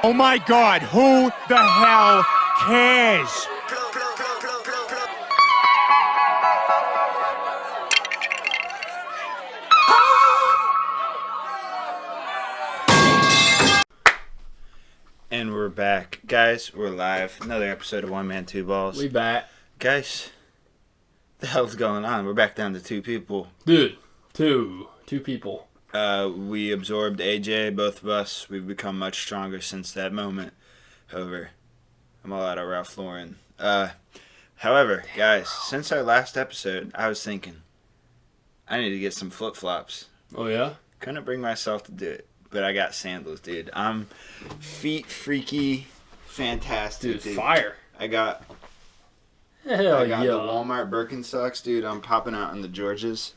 Oh my God, who the hell cares? And we're back. Guys, we're live. Another episode of One Man, Two Balls. We back. Guys, the hell's going on? We're back down to two people. Dude, two people. We absorbed AJ, both of us. We've become much stronger since that moment. However, I'm all out of Ralph Lauren. However, guys, since our last episode, I was thinking, I need to get some flip-flops. Oh, yeah? Couldn't bring myself to do it. But I got sandals, dude. I'm feet freaky, fantastic, dude. Fire. I got Hell the yeah. Walmart Birkenstocks, dude. I'm popping out in the Georges.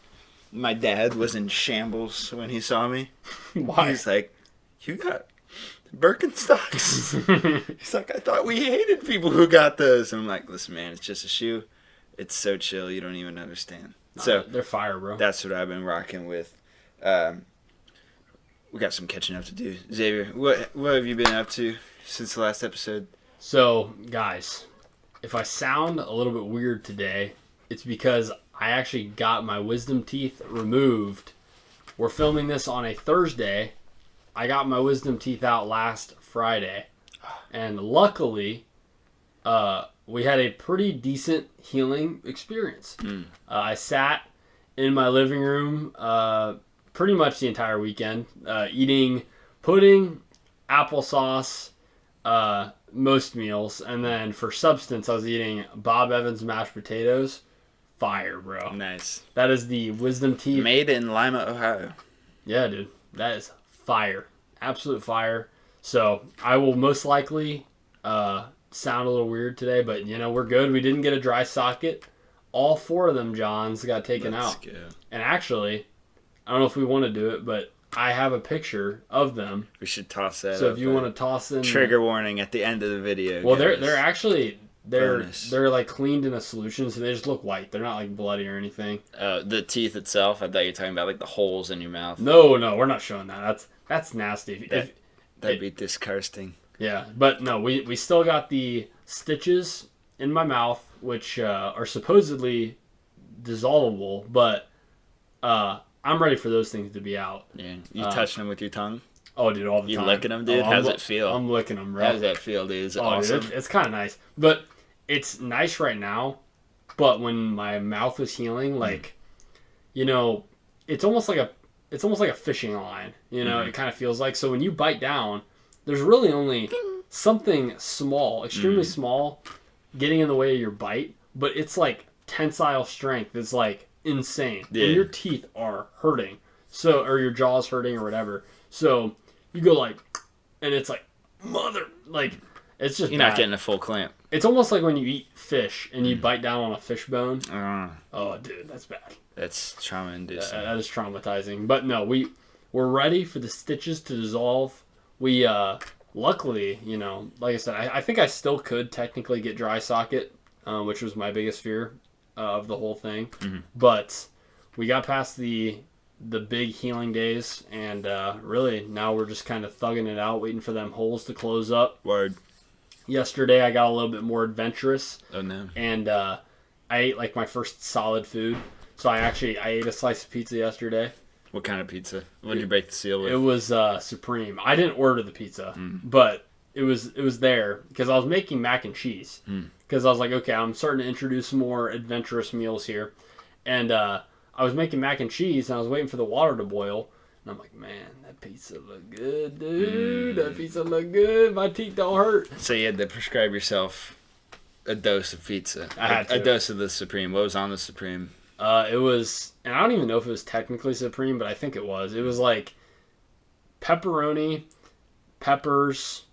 My dad was in shambles when he saw me. Why? He's like, "You got Birkenstocks?" He's like, "I thought we hated people who got those." And I'm like, "Listen, man, it's just a shoe. It's so chill, you don't even understand." So they're fire, bro. that's what I've been rocking with. We got some catching up to do. Xavier, what have you been up to since the last episode? So, guys, if I sound a little bit weird today, it's because I actually got my wisdom teeth removed. We're filming this on a Thursday. I got my wisdom teeth out last Friday. And luckily, we had a pretty decent healing experience. I sat in my living room pretty much the entire weekend, eating pudding, applesauce, most meals, and then for substance, I was eating Bob Evans mashed potatoes. Fire, bro. Nice. That is the wisdom teeth. Made in Lima, Ohio. Yeah, dude. That is fire. Absolute fire. So, I will most likely sound a little weird today, but, we're good. We didn't get a dry socket. All 4 of them, Johns, got taken out. Go. And actually, I don't know if we want to do it, but I have a picture of them. We should toss that. So if you want to toss in trigger warning at the end of the video. Well, guys. they're actually they're Bonus. like cleaned in a solution, so they just look white. They're not like bloody or anything. The teeth itself. I thought you were talking about like the holes in your mouth. No, we're not showing that. That's nasty. That'd be disgusting. Yeah, but no, we still got the stitches in my mouth, which are supposedly dissolvable, but I'm ready for those things to be out. Yeah, you touching them with your tongue? Oh, dude, all the You time. licking them, dude? How's it feel? I'm licking them, bro. How does that feel, dude? Is it awesome? Dude, it's kind of nice. But it's nice right now, but when my mouth was healing, like, it's almost like a fishing line. It kind of feels like. So when you bite down, there's really only something small, extremely small, getting in the way of your bite, but it's like tensile strength. It's like insane. Yeah. And your teeth are hurting. So, or your jaw's hurting or whatever. So you go like, and it's like, it's just You're bad. not getting a full clamp. It's almost like when you eat fish and you bite down on a fish bone. Oh, dude, that's bad. That's trauma-inducing. That is traumatizing. But no, we're ready for the stitches to dissolve. We, luckily, like I said, I think I still could technically get dry socket, which was my biggest fear of the whole thing. Mm-hmm. But we got past the big healing days, and really now we're just kind of thugging it out, waiting for them holes to close up. Word. Yesterday I got a little bit more adventurous. Oh no. And I ate like my first solid food. So I ate a slice of pizza yesterday. What kind of pizza? What did you break the seal with? It was Supreme. I didn't order the pizza, but it was there because I was making mac and cheese. Because I was like, okay, I'm starting to introduce more adventurous meals here. And I was making mac and cheese, and I was waiting for the water to boil. And I'm like, man, that pizza look good, dude. That pizza look good. My teeth don't hurt. So you had to prescribe yourself a dose of pizza. I had to. A dose of the Supreme. What was on the Supreme? It was, and I don't even know if it was technically Supreme, but I think it was. It was like pepperoni, peppers,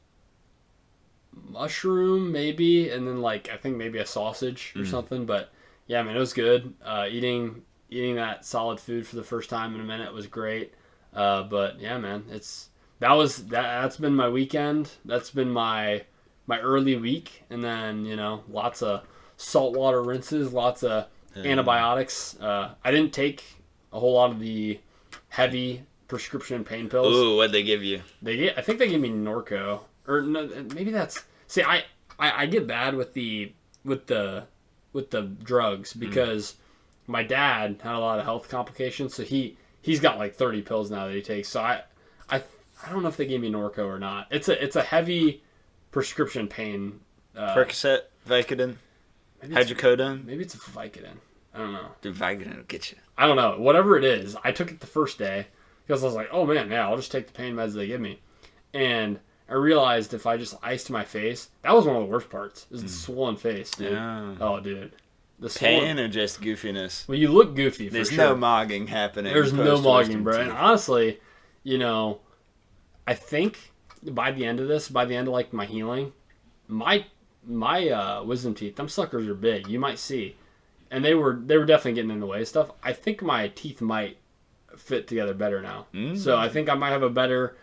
mushroom maybe, and then like I think maybe a sausage or something. But yeah, man, it was good. Eating that solid food for the first time in a minute was great. But yeah, man, that's been my weekend. That's been my early week, and then lots of saltwater rinses, lots of antibiotics. I didn't take a whole lot of the heavy prescription pain pills. Ooh, what'd they give you? I think they gave me Norco. or no, maybe that's. See, I get bad with the drugs because my dad had a lot of health complications, so he's got like 30 pills now that he takes. So I don't know if they gave me Norco or not. It's a heavy prescription pain. Percocet, Vicodin, hydrocodone. Maybe it's a Vicodin. I don't know. Dude, Vicodin will get you. I don't know. Whatever it is, I took it the first day because I was like, oh man, yeah, I'll just take the pain meds they give me. And I realized if I just iced my face, that was one of the worst parts, is the swollen face, dude. Yeah. Oh, dude. The Pain or just goofiness? Well, you look goofy for There's sure. no mogging happening. There's no mogging, bro. And honestly, I think by the end of like my healing, my wisdom teeth, them suckers are big. You might see. And they were definitely getting in the way of stuff. I think my teeth might fit together better now. So I think I might have a better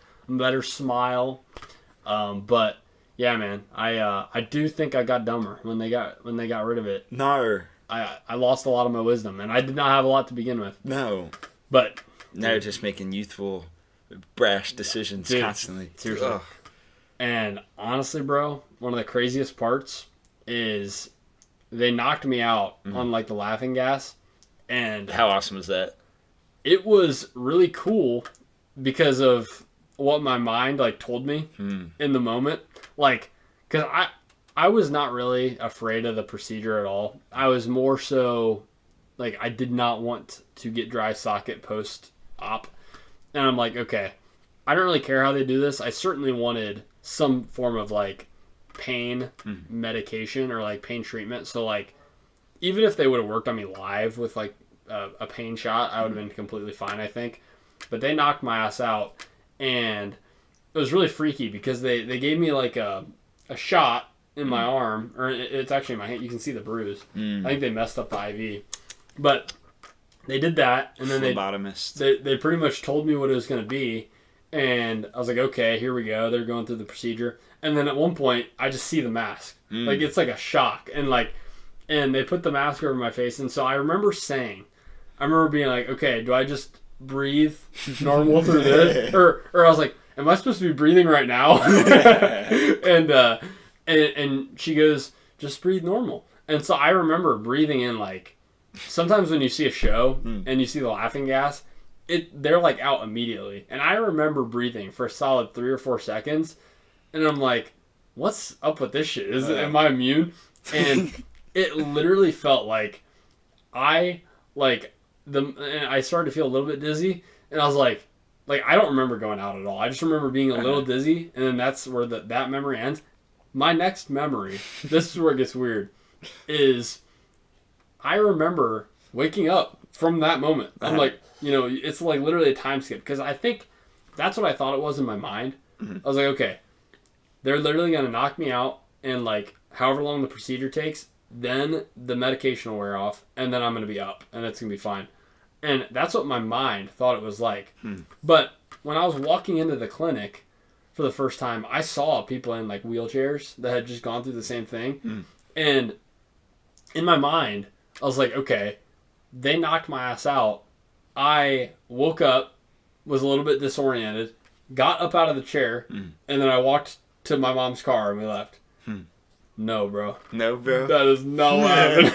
smile. But yeah, man, I do think I got dumber when they got rid of it. No. I lost a lot of my wisdom, and I did not have a lot to begin with. No. But now you're just making youthful, brash decisions constantly. Seriously. Ugh. And honestly, bro, one of the craziest parts is they knocked me out on like the laughing gas. And how awesome is that? It was really cool because of what my mind like told me in the moment. Like, because I was not really afraid of the procedure at all. I was more so like I did not want to get dry socket post-op. And I'm like, okay, I don't really care how they do this. I certainly wanted some form of like pain medication or like pain treatment. So like even if they would have worked on me live with like a pain shot, I would have been completely fine, I think. But they knocked my ass out, and it was really freaky because they gave me like a shot in my arm, or it's actually in my hand. You can see the bruise. I think they messed up the IV, but they did that, and then they pretty much told me what it was going to be, and I was like, okay, here we go. They're going through the procedure, and then at one point I just see the mask, like it's like a shock, and they put the mask over my face, and so I remember being like, okay, do I just breathe normal through this, or I was like, am I supposed to be breathing right now? and she goes, just breathe normal. And so I remember breathing in, like, sometimes when you see a show and you see the laughing gas, they're like out immediately. And I remember breathing for a solid 3 or 4 seconds, and I'm like, what's up with this shit? Am I immune? And it literally felt like I started to feel a little bit dizzy, and I was like I don't remember going out at all. I just remember being a little dizzy, and then that's where that memory ends. My next memory, this is where it gets weird, is I remember waking up from that moment. I'm like, it's like literally a time skip, because I think that's what I thought it was in my mind. I was like, okay, they're literally going to knock me out, and like however long the procedure takes, then the medication will wear off, and then I'm going to be up, and it's going to be fine. And that's what my mind thought it was like. But when I was walking into the clinic for the first time, I saw people in like wheelchairs that had just gone through the same thing. And in my mind, I was like, okay, they knocked my ass out. I woke up, was a little bit disoriented, got up out of the chair, and then I walked to my mom's car and we left. No, bro. No, bro. That is not what happened.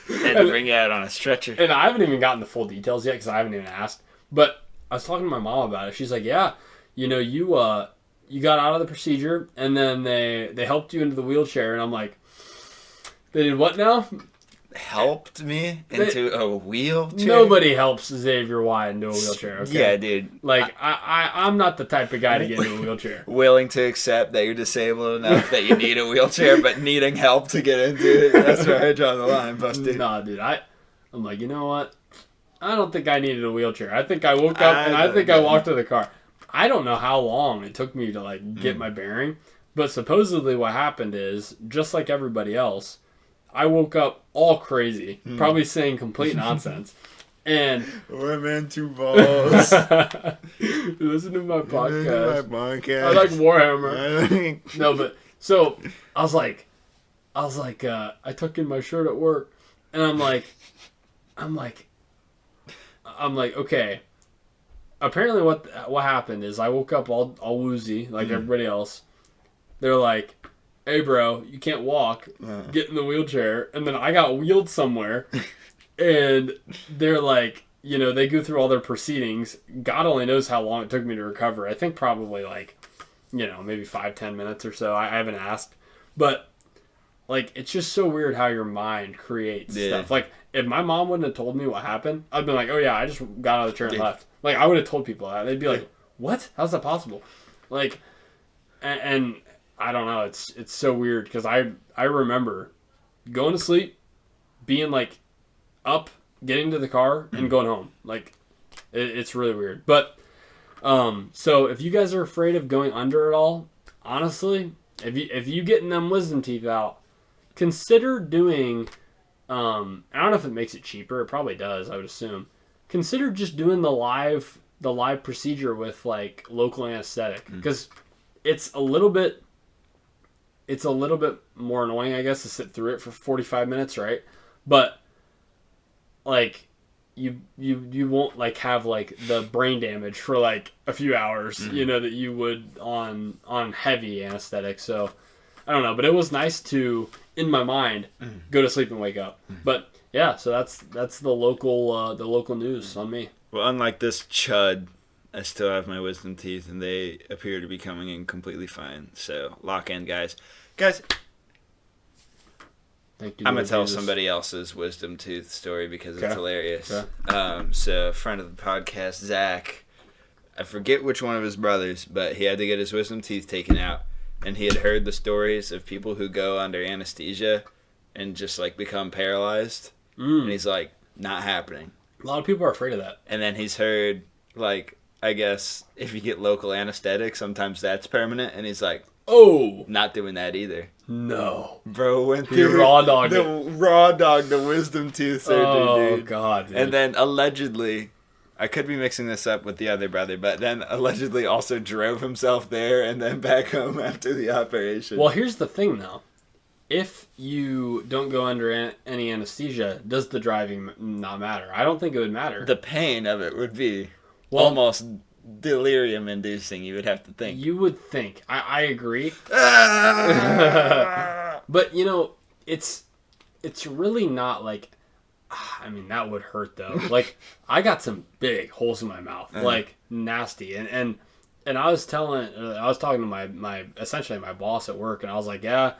Had to bring you out on a stretcher. And I haven't even gotten the full details yet because I haven't even asked. But I was talking to my mom about it. She's like, yeah, you got out of the procedure, and then they helped you into the wheelchair. And I'm like, they did what now? Helped me into a wheelchair? Nobody helps Xavier White into a wheelchair, okay? Yeah, dude. Like, I'm not the type of guy to get into a wheelchair. Willing to accept that you're disabled enough that you need a wheelchair, but needing help to get into it. That's where I draw the line, busted. Nah, dude. I'm like, you know what? I don't think I needed a wheelchair. I think I woke up and I think I walked to the car. I don't know how long it took me to like get my bearing, but supposedly what happened is, just like everybody else, I woke up all crazy, probably saying complete nonsense. And one man, two balls. Listen to my podcast. I like Warhammer. No, but so I was like, I tucked in my shirt at work, and I'm like, okay. Apparently, what happened is I woke up all woozy like everybody else, they're like, hey, bro, you can't walk. Get in the wheelchair. And then I got wheeled somewhere. And they're like, you know, they go through all their proceedings. God only knows how long it took me to recover. I think probably like, you know, maybe 5-10 minutes or so. I haven't asked. But, like, it's just so weird how your mind creates stuff. Like, if my mom wouldn't have told me what happened, I'd been like, oh, yeah, I just got out of the chair and left. Like, I would have told people that. They'd be like, what? How's that possible? Like, and I don't know. It's so weird because I remember going to sleep, being, like, up, getting to the car, and going home. Like, it's really weird. But, so if you guys are afraid of going under at all, honestly, if you getting them wisdom teeth out, consider doing, I don't know if it makes it cheaper. It probably does, I would assume. Consider just doing the live procedure with, like, local anesthetic. Because it's a little bit more annoying, I guess, to sit through it for 45 minutes, right? But, like, you won't, like, have, like, the brain damage for, like, a few hours, you know, that you would on heavy anesthetic. So, I don't know. But it was nice to, in my mind, go to sleep and wake up. But, yeah, so that's the local news on me. Well, unlike this chud, I still have my wisdom teeth, and they appear to be coming in completely fine. So, lock in, guys. Guys, Thank you, I'm going to tell Jesus. somebody else's wisdom tooth story because it's hilarious. Okay. So, a friend of the podcast, Zach, I forget which one of his brothers, but he had to get his wisdom teeth taken out. And he had heard the stories of people who go under anesthesia and just, like, become paralyzed. And he's like, not happening. A lot of people are afraid of that. And then he's heard, like, I guess if you get local anesthetic, sometimes that's permanent. And he's like, oh, not doing that either. No. Bro went He through raw dogged the wisdom tooth surgery, dude. God, dude. And then allegedly, I could be mixing this up with the other brother, but then allegedly also drove himself there and then back home after the operation. Well, here's the thing, though. If you don't go under any anesthesia, does the driving not matter? I don't think it would matter. The pain of it would be almost delirium inducing, you would have to think. You would think. I agree. But, you know, it's really not like, I mean, that would hurt, though. Like, I got some big holes in my mouth, like, nasty. And I was talking to my essentially my boss at work, and I was like, yeah,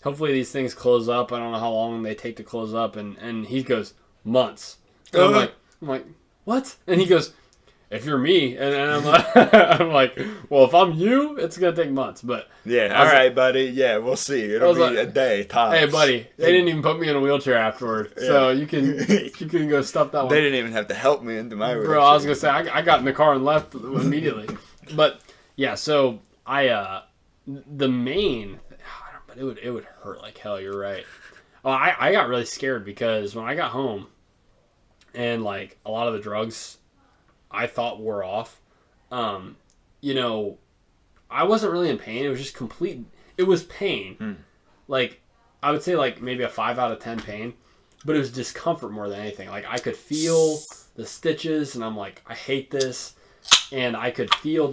hopefully these things close up. I don't know how long they take to close up. And he goes, months. And I'm like, what? And he goes, if you're me, and I'm like, well, if I'm you, it's gonna take months. But yeah, all right, buddy. Yeah, we'll see. It'll be a day tops. Hey, buddy, they didn't even put me in a wheelchair afterward, so you can go stuff that one. They didn't even have to help me into my wheelchair. Bro, I was gonna say I got in the car and left immediately. But yeah, so the main, but it would hurt like hell. You're right. Oh, I got really scared because when I got home, and like a lot of the drugs I thought wore off, you know, I wasn't really in pain. It was just it was pain. Like, I would say like maybe a 5 out of 10 pain, but it was discomfort more than anything. Like, I could feel the stitches, and I'm like, I hate this. And I could feel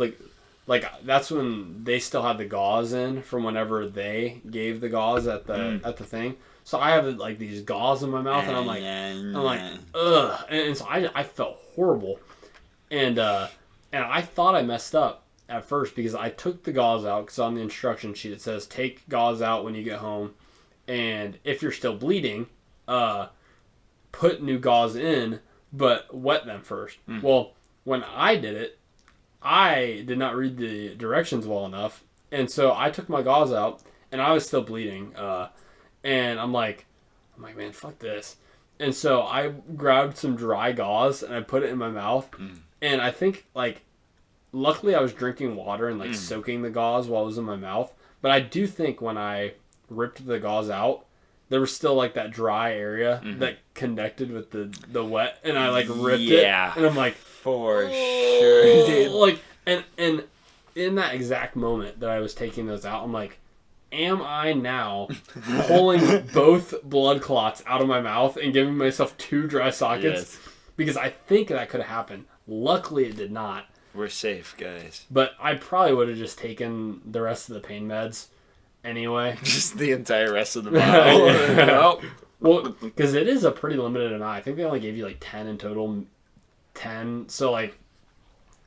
that's when they still had the gauze in from whenever they gave the gauze at the thing. So I have like these gauze in my mouth, and I'm like, ugh. And so I felt horrible. And I thought I messed up at first because I took the gauze out, because on the instruction sheet it says take gauze out when you get home, and if you're still bleeding, put new gauze in, but wet them first. Well, when I did it, I did not read the directions well enough, and so I took my gauze out, and I was still bleeding, and I'm like, man, fuck this. And so I grabbed some dry gauze, and I put it in my mouth. And I think, like, luckily I was drinking water and, like, soaking the gauze while it was in my mouth. But I do think when I ripped the gauze out, there was still, like, that dry area that connected with the wet. And I, like, ripped it. And I'm like, for sure, dude. Like, and in that exact moment that I was taking those out, I'm like, am I now pulling both blood clots out of my mouth and giving myself 2 dry sockets? Yes. Because I think that could have happened. Luckily, it did not. We're safe, guys. But I probably would have just taken the rest of the pain meds. anyway. Just the entire rest of the bottle. Nope. Well, because it is a pretty limited amount. I think they only gave you like 10 in total. 10. So like,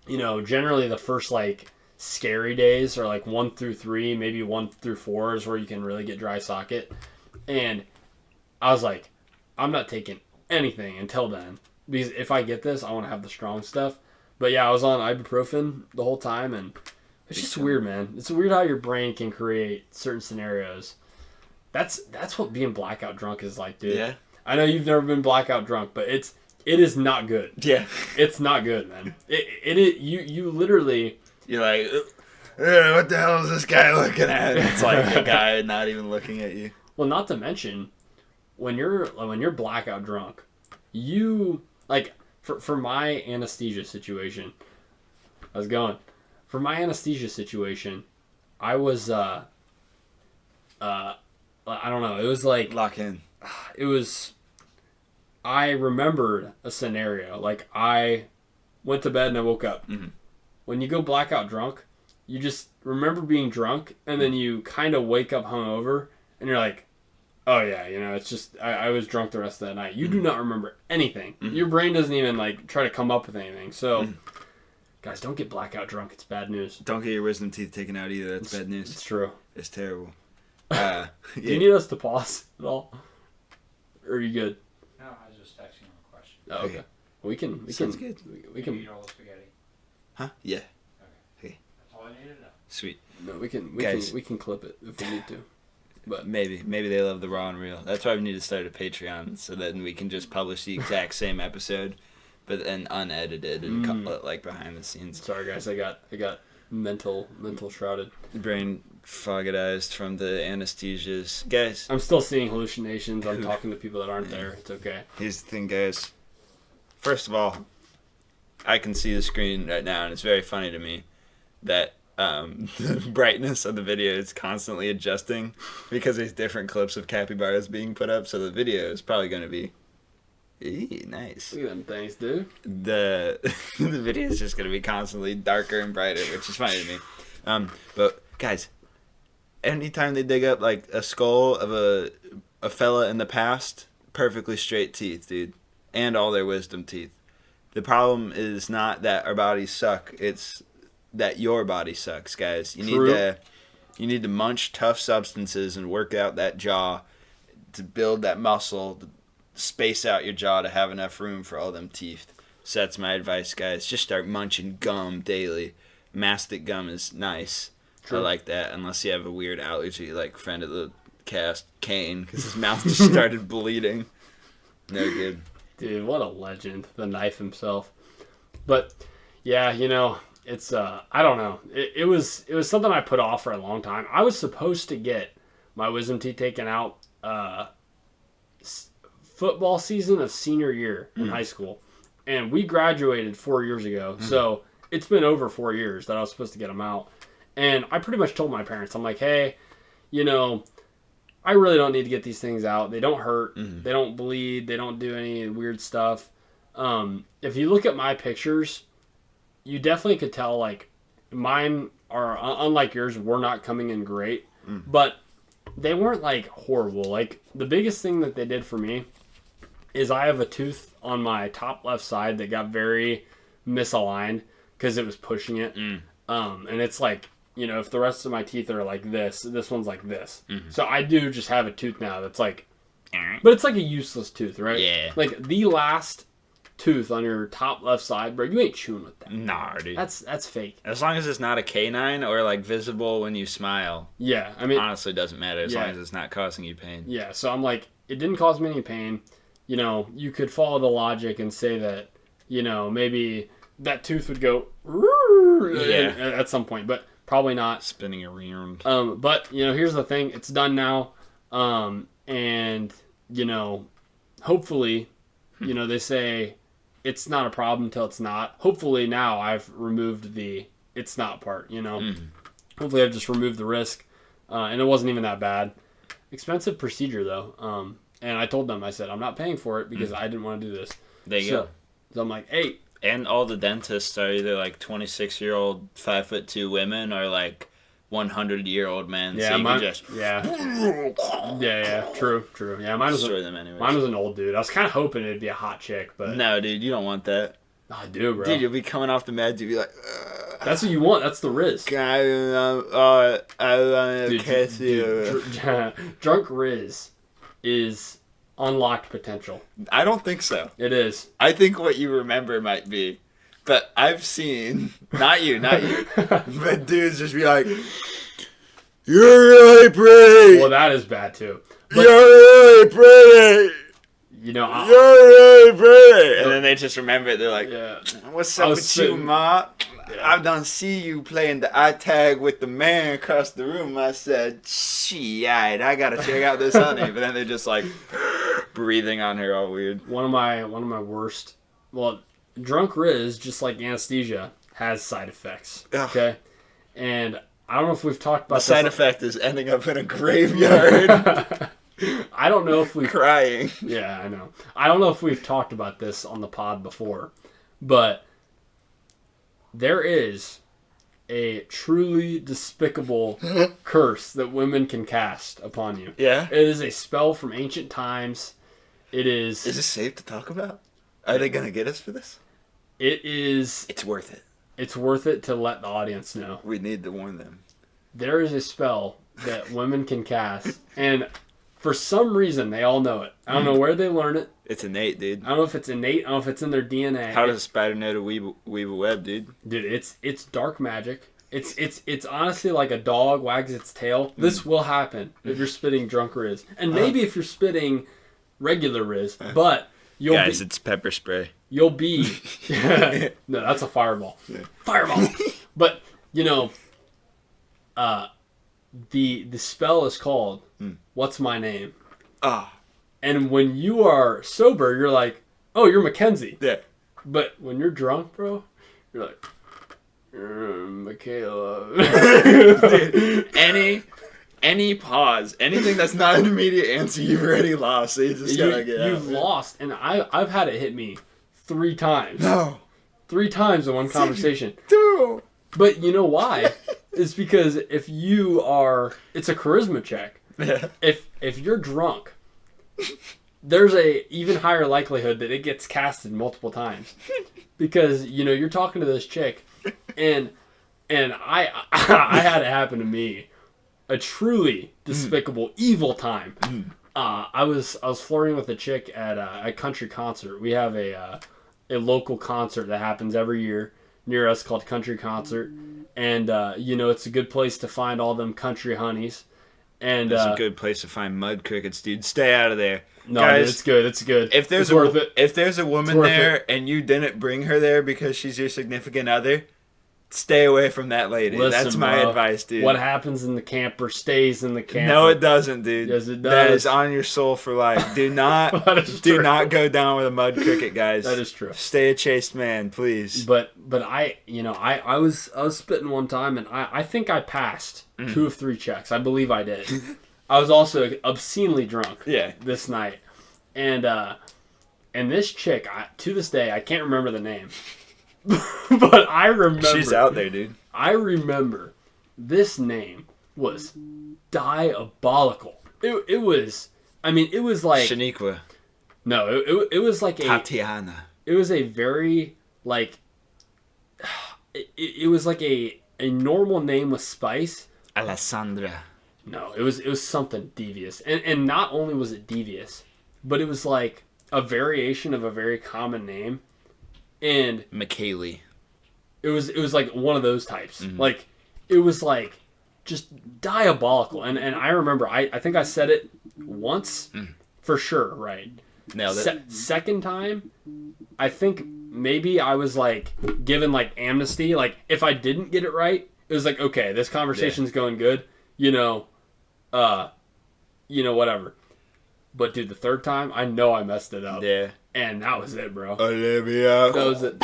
generally the first like scary days are like 1 through 3, maybe 1 through 4 is where you can really get dry socket. And I was like, I'm not taking anything until then, because if I get this, I want to have the strong stuff. But yeah, I was on ibuprofen the whole time, and it's just weird, man. It's weird how your brain can create certain scenarios. That's what being blackout drunk is like, dude. Yeah. I know you've never been blackout drunk, but it is not good. Yeah. It's not good, man. You literally... You're like, what the hell is this guy looking at? It's like a guy not even looking at you. Well, not to mention, when you're blackout drunk, you... Like, for my anesthesia situation... For my anesthesia situation, I was... I don't know. It was like... Lock in. It was... I remembered a scenario. Like, I went to bed and I woke up. Mm-hmm. When you go blackout drunk, you just remember being drunk, and then you kind of wake up hungover, and you're like, oh yeah, it's just, I was drunk the rest of that night. You do not remember anything. Mm-hmm. Your brain doesn't even, like, try to come up with anything. So, guys, don't get blackout drunk. It's bad news. Don't get your wisdom teeth taken out either. That's bad news. It's true. It's terrible. Do you need us to pause at all? Or are you good? No, I was just texting him a question. Oh, okay. Sounds good. We Can can you eat all the spaghetti? Huh? Yeah. That's all I needed to know. Sweet. No, we can clip it if we need to. But maybe they love the raw and real. That's why we need to start a Patreon, so that we can just publish the exact same episode, but then unedited and call it like behind the scenes. Sorry guys, I got mental shrouded. Brain foggedized from the anesthesias. Guys, I'm still seeing hallucinations. I'm talking to people that aren't there. It's okay. Here's the thing, guys. First of all, I can see the screen right now, and it's very funny to me that the brightness of the video is constantly adjusting because there's different clips of capybaras being put up, so the video is probably going to be nice. Look at them things, dude. The video is just going to be constantly darker and brighter, which is funny to me. But guys, anytime they dig up like a skull of a fella in the past, perfectly straight teeth, dude, and all their wisdom teeth. The problem is not that our bodies suck; it's that your body sucks, guys. You need to munch tough substances and work out that jaw to build that muscle, to space out your jaw to have enough room for all them teeth. So that's my advice, guys. Just start munching gum daily. Mastic gum is nice. True. I like that, unless you have a weird allergy, like friend of the cast, Kane, because his mouth just started bleeding. No good. Dude, what a legend. The knife himself. But, yeah, it's, I don't know. It was something I put off for a long time. I was supposed to get my wisdom teeth taken out football season of senior year in high school. And we graduated 4 years ago. So it's been over 4 years that I was supposed to get them out. And I pretty much told my parents, I'm like, hey, I really don't need to get these things out. They don't hurt. Mm-hmm. They don't bleed. They don't do any weird stuff. If you look at my pictures, you definitely could tell, like, mine are, unlike yours, were not coming in great. But they weren't, like, horrible. Like, the biggest thing that they did for me is I have a tooth on my top left side that got very misaligned because it was pushing it. And it's like, if the rest of my teeth are like this one's like this. Mm-hmm. So I do just have a tooth now that's like, but it's like a useless tooth, right? Yeah. Like the last tooth on your top left side, bro, you ain't chewing with that. Nah, dude. That's fake. As long as it's not a canine or like visible when you smile. Yeah, I mean, honestly, it doesn't matter as long as it's not causing you pain. Yeah, so I'm like, it didn't cause me any pain. You could follow the logic and say that, maybe that tooth would go at some point, but probably not. Spinning around. But, here's the thing. It's done now. And, hopefully, they say it's not a problem until it's not. Hopefully now I've removed the it's not part, Hopefully I've just removed the risk. And it wasn't even that bad. Expensive procedure, though. And I told them, I said, I'm not paying for it because I didn't want to do this. There you go. So I'm like, hey. And all the dentists are either like 26-year-old 5'2" women or like 100-year-old man. Yeah, so you mine, can just yeah, true. Yeah, mine was destroy them anyways. mine was an old dude. I was kind of hoping it'd be a hot chick, but No, dude, you don't want that. I do, bro. Dude, you'll be coming off the meds, you'll be like, That's what you want. That's the Riz. I want to kiss you. Drunk Riz is unlocked potential. I don't think so. It is. I think what you remember might be. But I've seen, not you, but dudes just be like, you're really pretty. Well, that is bad too. But, you're really pretty. You know, You're really pretty. And then they just remember it. They're like, yeah. what's up with you, Ma? I done see you playing the eye tag with the man across the room. I said, shit, I gotta check out this honey. But then they're just like breathing on her all weird. One of my worst. Well, Drunk Riz, just like anesthesia, has side effects. Ugh. Okay, and I don't know if we've talked about The side effect is ending up in a graveyard I don't know if we've crying. Yeah, I know. I don't know if we've talked about this on the pod before, but there is a truly despicable curse that women can cast upon you. Yeah? It is a spell from ancient times. It is... Is this safe to talk about? Are they going to get us for this? It is... It's worth it. It's worth it to let the audience know. We need to warn them. There is a spell that women can cast, and for some reason they all know it. I don't know where they learn it. It's innate, dude. I don't know if it's innate. I don't know if it's in their DNA. How does a spider know to weave a web, dude? Dude, it's dark magic. It's honestly like a dog wags its tail. This will happen if you're spitting Drunk Riz, and maybe if you're spitting regular Riz. But you'll Guys, it's pepper spray. You'll be no, that's a fireball. Yeah. Fireball. But you know, the spell is called "What's My Name?" Ah. And when you are sober, you're like, "Oh, you're Mackenzie." Yeah. But when you're drunk, bro, you're like, Michaela. Dude, any pause, anything that's not an immediate answer, you've already lost. So you just gotta get out. You've lost, and I've had it hit me 3 times. No. 3 times in one conversation. Dude. But you know why? It's because if you are, it's a charisma check. Yeah. If you're drunk, there's a even higher likelihood that it gets casted multiple times, because you know you're talking to this chick, and I had it happen to me, a truly despicable, evil time. I was flirting with a chick at a country concert. We have a local concert that happens every year near us called Country Concert, and you know it's a good place to find all them country honeys. And it's a good place to find mud crickets, dude. Stay out of there. No, guys, dude, it's good. It's good. If there's worth it. If there's a woman there and you didn't bring her there because she's your significant other, stay away from that lady. Listen, that's my advice, dude. What happens in the camper stays in the camper. No, it doesn't, dude. Yes, it does. That is on your soul for life. Do not not go down with a mud cricket, guys. That is true. Stay a chaste man, please. But I was spitting one time, and I think I passed 2 of 3 checks. I believe I did. I was also obscenely drunk. Yeah. This night, and this chick, to this day, I can't remember the name. But I remember... She's out there, dude. I remember this name was diabolical. It was... I mean, it was like... Shaniqua. No, it was like a... Tatiana. It was a very, like... It was like a normal name with spice. Alessandra. No, it was something devious. And not only was it devious, but it was like a variation of a very common name. And McKaylee. it was like one of those types. Like it was like just diabolical. And I remember I think I said it once for sure, right? Nailed it. Second time, I think maybe I was like given like amnesty. Like if I didn't get it right, it was like, okay, this conversation's going good. You know, whatever. But dude, the third time, I know I messed it up. Yeah. And that was it, bro. Olivia. That was it.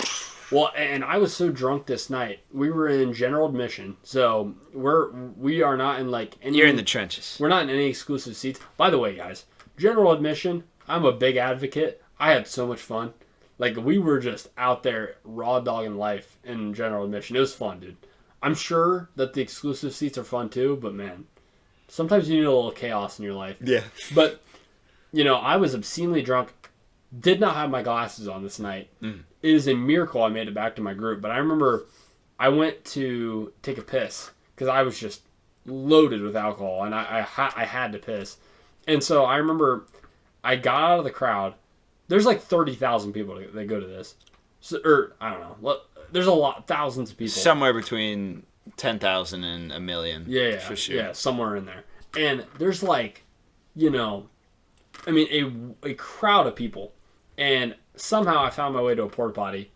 Well, and I was so drunk this night. We were in general admission, so we are not in like any. You're in the trenches. We're not in any exclusive seats. By the way, guys, general admission. I'm a big advocate. I had so much fun. Like we were just out there raw dogging life in general admission. It was fun, dude. I'm sure that the exclusive seats are fun too, but man, sometimes you need a little chaos in your life. Yeah. But, you know, I was obscenely drunk, did not have my glasses on this night. It is a miracle I made it back to my group. But I remember I went to take a piss because I was just loaded with alcohol, and I had to piss. And so I remember I got out of the crowd. There's like 30,000 people that go to this. So, or, I don't know. There's a lot, thousands of people. Somewhere between 10,000 and a million. Yeah, for sure. Yeah, somewhere in there. And there's like, you know, I mean, a crowd of people. And somehow I found my way to a porta potty.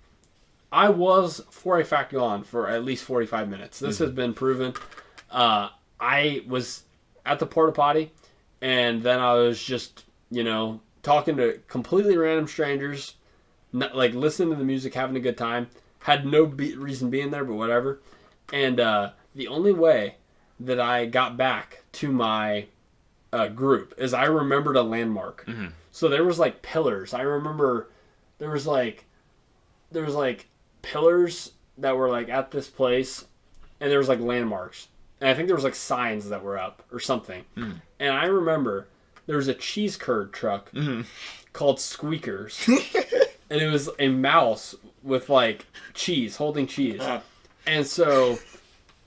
I was, for a fact, gone for at least 45 minutes. This has been proven. I was at the porta potty, and then I was just, you know, talking to completely random strangers, like listening to the music, having a good time. Had no reason being there, but whatever. And the only way that I got back to my group is I remembered a landmark. Mm-hmm. So there was like pillars. I remember there was like pillars that were like at this place, and there was like landmarks. And I think there was like signs that were up or something. Mm. And I remember there was a cheese curd truck called Squeakers. And it was a mouse with like cheese, holding cheese. And so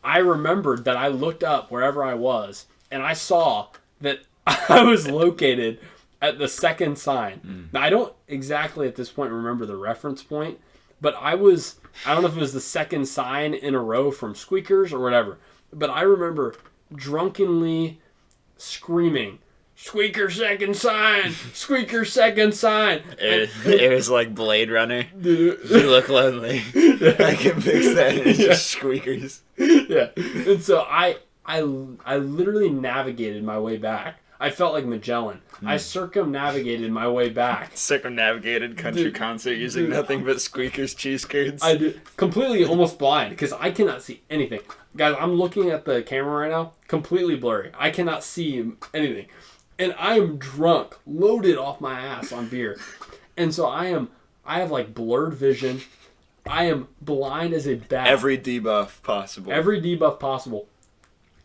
I remembered that I looked up wherever I was, and I saw that I was located at the second sign. Now, I don't exactly at this point remember the reference point, but I don't know if it was the second sign in a row from Squeakers or whatever, but I remember drunkenly screaming, "Squeaker second sign! Squeaker second sign!" It was like Blade Runner. You look lonely. I can fix that. It's just Squeakers. Yeah. And so I literally navigated my way back. I felt like Magellan. I circumnavigated my way back. Circumnavigated country concert using nothing but Squeakers cheese curds. I did, completely almost blind because I cannot see anything. Guys, I'm looking at the camera right now, completely blurry. I cannot see anything. And I am drunk, loaded off my ass on beer. And so I have like blurred vision. I am blind as a bat. Every debuff possible.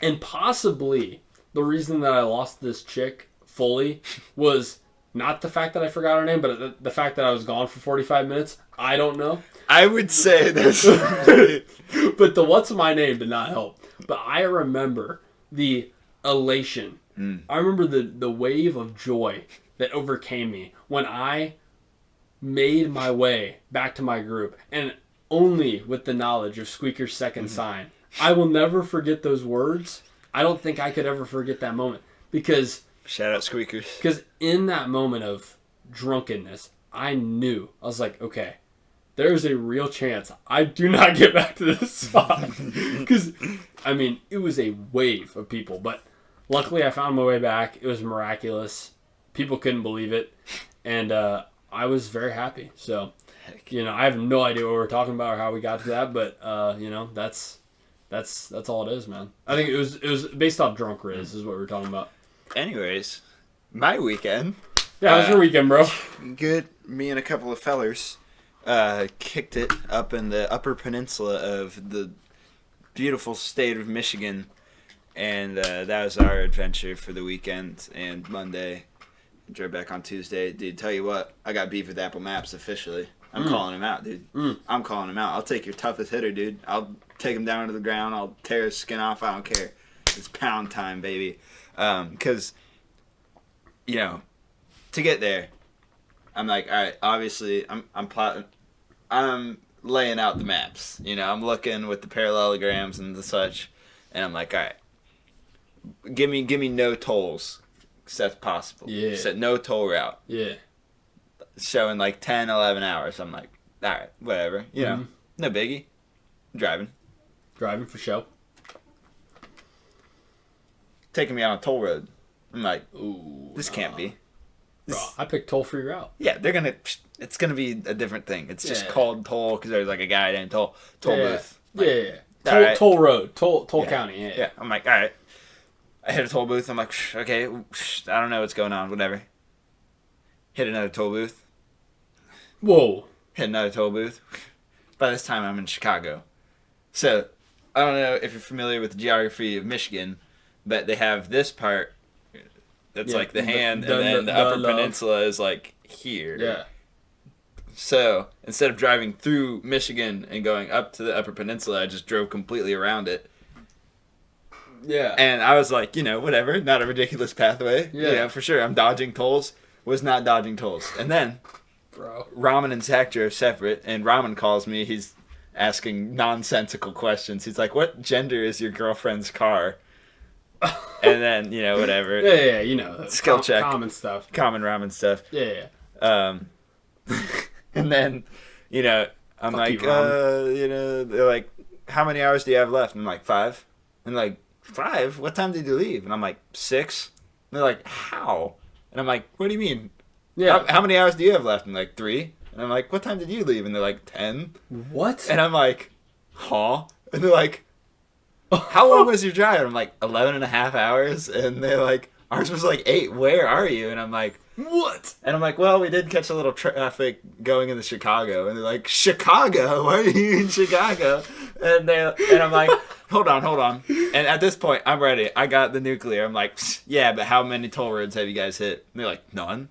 And possibly the reason that I lost this chick fully was not the fact that I forgot her name, but the fact that I was gone for 45 minutes. I don't know. I would say there's but the what's my name did not help. But I remember the elation. I remember the wave of joy that overcame me when I made my way back to my group, and only with the knowledge of Squeaker's second sign. I will never forget those words. I don't think I could ever forget that moment because shout out Squeakers. Because in that moment of drunkenness, I knew. I was like, okay, there's a real chance I do not get back to this spot. Because, I mean, it was a wave of people, but luckily I found my way back. It was miraculous. People couldn't believe it. And I was very happy. So, you know, I have no idea what we're talking about or how we got to that, but, you know, that's all it is, man. I think it was based off drunk Riz is what we were talking about. Anyways, my weekend. Yeah, how was your weekend, bro? Good. Me and a couple of fellers kicked it up in the Upper Peninsula of the beautiful state of Michigan, and that was our adventure for the weekend. And Monday, drove back on Tuesday. Dude, tell you what, I got beef with Apple Maps officially. I'm calling him out, dude. I'm calling him out. I'll take your toughest hitter, dude. I'll take him down to the ground. I'll tear his skin off. I don't care. It's pound time, baby. Because, you know, to get there, I'm like, all right, obviously, I'm plotting. I'm laying out the maps. You know, I'm looking with the parallelograms and the such, and I'm like, all right, give me no tolls, if that's possible. Yeah. Set no toll route. Yeah. Showing like 10, 11 hours. I'm like, all right, whatever. You know, no biggie. Driving For show. Taking me on a toll road. I'm like, ooh, this can't be. Bro, I picked toll free route. Yeah, it's gonna be a different thing. It's just called toll because there's like a guy named toll booth. Like, Toll road, toll county. Yeah. Yeah, I'm like, all right. I hit a toll booth. I'm like, okay, I don't know what's going on. Whatever. Hit another toll booth. Whoa. Hit another toll booth. By this time, I'm in Chicago. So, I don't know if you're familiar with the geography of Michigan, but they have this part that's like the hand, and then the upper peninsula is like here. Yeah. So instead of driving through Michigan and going up to the upper peninsula, I just drove completely around it. Yeah. And I was like, whatever, not a ridiculous pathway. Yeah. For sure. I'm dodging tolls. Was not dodging tolls. And then, Bro. Ramen and Zach drove separate, and Ramen calls me. He's asking nonsensical questions. He's like, what gender is your girlfriend's car? And then, whatever. Yeah, Skill check. Common stuff. Common ramen stuff. Yeah. And then, I'm Fuck like, you, Ramen. they're like, how many hours do you have left? And I'm like, 5. And they're like, 5? What time did you leave? And I'm like, 6. And they're like, how? And I'm like, what do you mean? Yeah. How many hours do you have left? And they're like, 3. And I'm like, what time did you leave? And they're like, 10. What? And I'm like, huh? And they're like, how long was your drive? And I'm like, 11 and a half hours. And they're like, ours was like 8. Where are you? And I'm like, what? And I'm like, well, we did catch a little traffic going into Chicago. And they're like, Chicago? Why are you in Chicago? And I'm like, hold on. And at this point, I'm ready. I got the nuclear. I'm like, yeah, but how many toll roads have you guys hit? And they're like, none.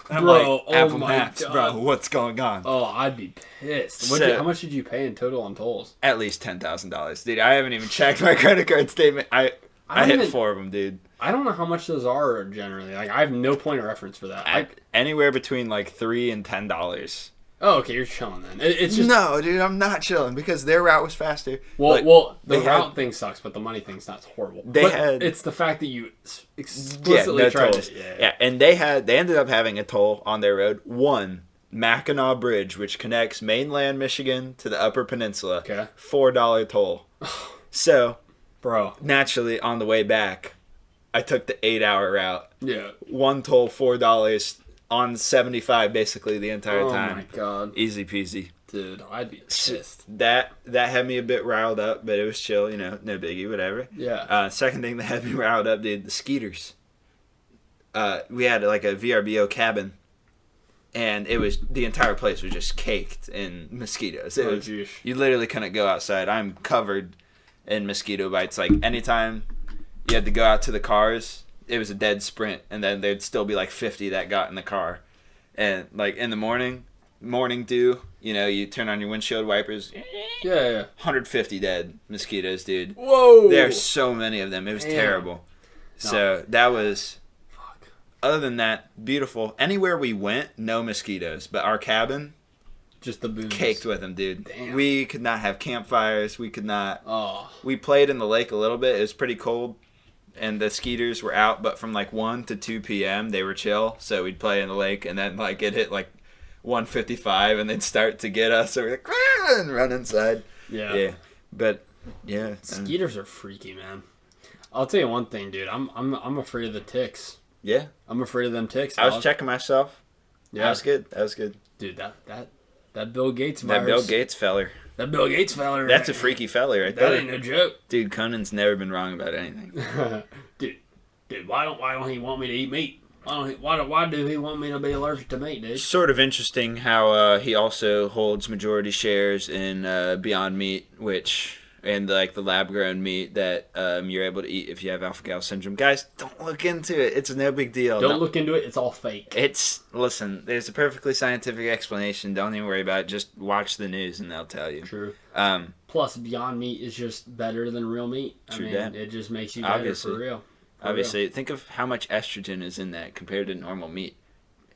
And I'm Bro, like, Apple my Maps, God. bro, what's going on? Oh, I'd be pissed. So- How much did you pay in total on tolls? At least $10,000. Dude, I haven't even checked my credit card statement. I don't hit even- 4 of them, dude. I don't know how much those are generally. Like, I have no point of reference for that. Anywhere between like $3 and $10. Oh, okay, you're chilling then. It's just No, dude, I'm not chilling because their route was faster. well, the they route had- thing sucks, but the money thing's not horrible. They but had- it's the fact that you explicitly tried tolls. it. Yeah, and they ended up having a toll on their road. One, Mackinac Bridge, which connects mainland Michigan to the Upper Peninsula. Okay. $4 toll. So Bro. naturally, on the way back, I took the 8-hour route. Yeah. One toll, $4 on 75, basically the entire time. Oh my god. Easy peasy. Dude, I'd be pissed. That had me a bit riled up, but it was chill, no biggie, whatever. Yeah. Second thing that had me riled up, dude, the skeeters. We had like a VRBO cabin, and the entire place was just caked in mosquitoes. It was, jeez. you literally couldn't go outside. I'm covered in mosquito bites. Like anytime you had to go out to the cars, it was a dead sprint, and then there'd still be like 50 that got in the car. And like in the morning dew, you turn on your windshield wipers, Yeah. 150 dead mosquitoes, dude. Whoa. There's so many of them. It was Damn. terrible. So that was, other than that, beautiful. Anywhere we went, no mosquitoes, but our cabin, Just the booze. caked with them, dude. Damn. We could not have campfires. We could not. Oh. We played in the lake a little bit. It was pretty cold, and the skeeters were out. But from like 1 to 2 p.m., they were chill. So we'd play in the lake, and then like it hit like 1:55, and they'd start to get us. So we're like, "Ah," and run inside. Yeah. But yeah, Skeeters are freaky, man. I'll tell you one thing, dude. I'm afraid of the ticks. yeah. I'm afraid of them ticks. I was dog. checking myself. Yeah. That was good. Dude, that Bill Gates That virus. Bill Gates feller. That Bill Gates feller. That's a freaky fella right That there. ain't no joke. Dude, Conan's never been wrong about anything. Dude, why don't he want me to eat meat? Why do he want me to be allergic to meat, dude? Sort of interesting how he also holds majority shares in Beyond Meat, and like the lab grown meat that you're able to eat if you have alpha gal syndrome. Guys, don't look into it. It's no big deal. Don't look into it. It's all fake. Listen, there's a perfectly scientific explanation. Don't even worry about it. Just watch the news and they'll tell you. True. Um, Plus, Beyond Meat is just better than real meat. True that. It just makes you better Obviously. for real. Obviously, think of how much estrogen is in that compared to normal meat.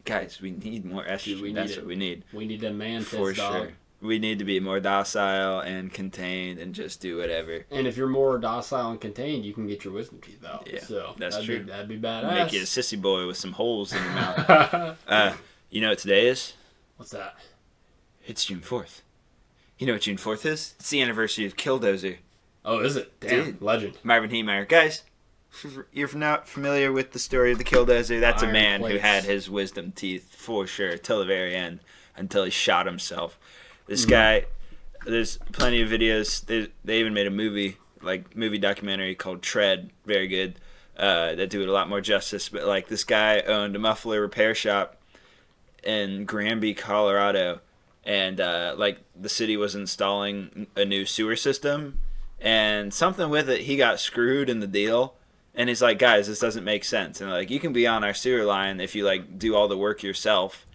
Guys, we need more estrogen. Dude, we need That's it. what we need. We need a man test, For dog. sure. We need to be more docile and contained and just do whatever. And if you're more docile and contained, you can get your wisdom teeth out. Yeah, So that's that'd true. That'd be badass. Make you a sissy boy with some holes in your mouth. You know what today is? What's that? It's June 4th. You know what June 4th is? It's the anniversary of Killdozer. Oh, is it? Damn, Dude. legend. Marvin Heemeyer. Guys, you're not familiar with the story of the Killdozer. That's Iron a man who plates. had his wisdom teeth for sure till the very end, until he shot himself. This guy, there's plenty of videos. They even made a movie documentary called Tread. Very good. That do it a lot more justice. But like this guy owned a muffler repair shop in Granby, Colorado, and like the city was installing a new sewer system, and something with it, he got screwed in the deal. And he's like, guys, this doesn't make sense. And they're like, you can be on our sewer line if you like do all the work yourself,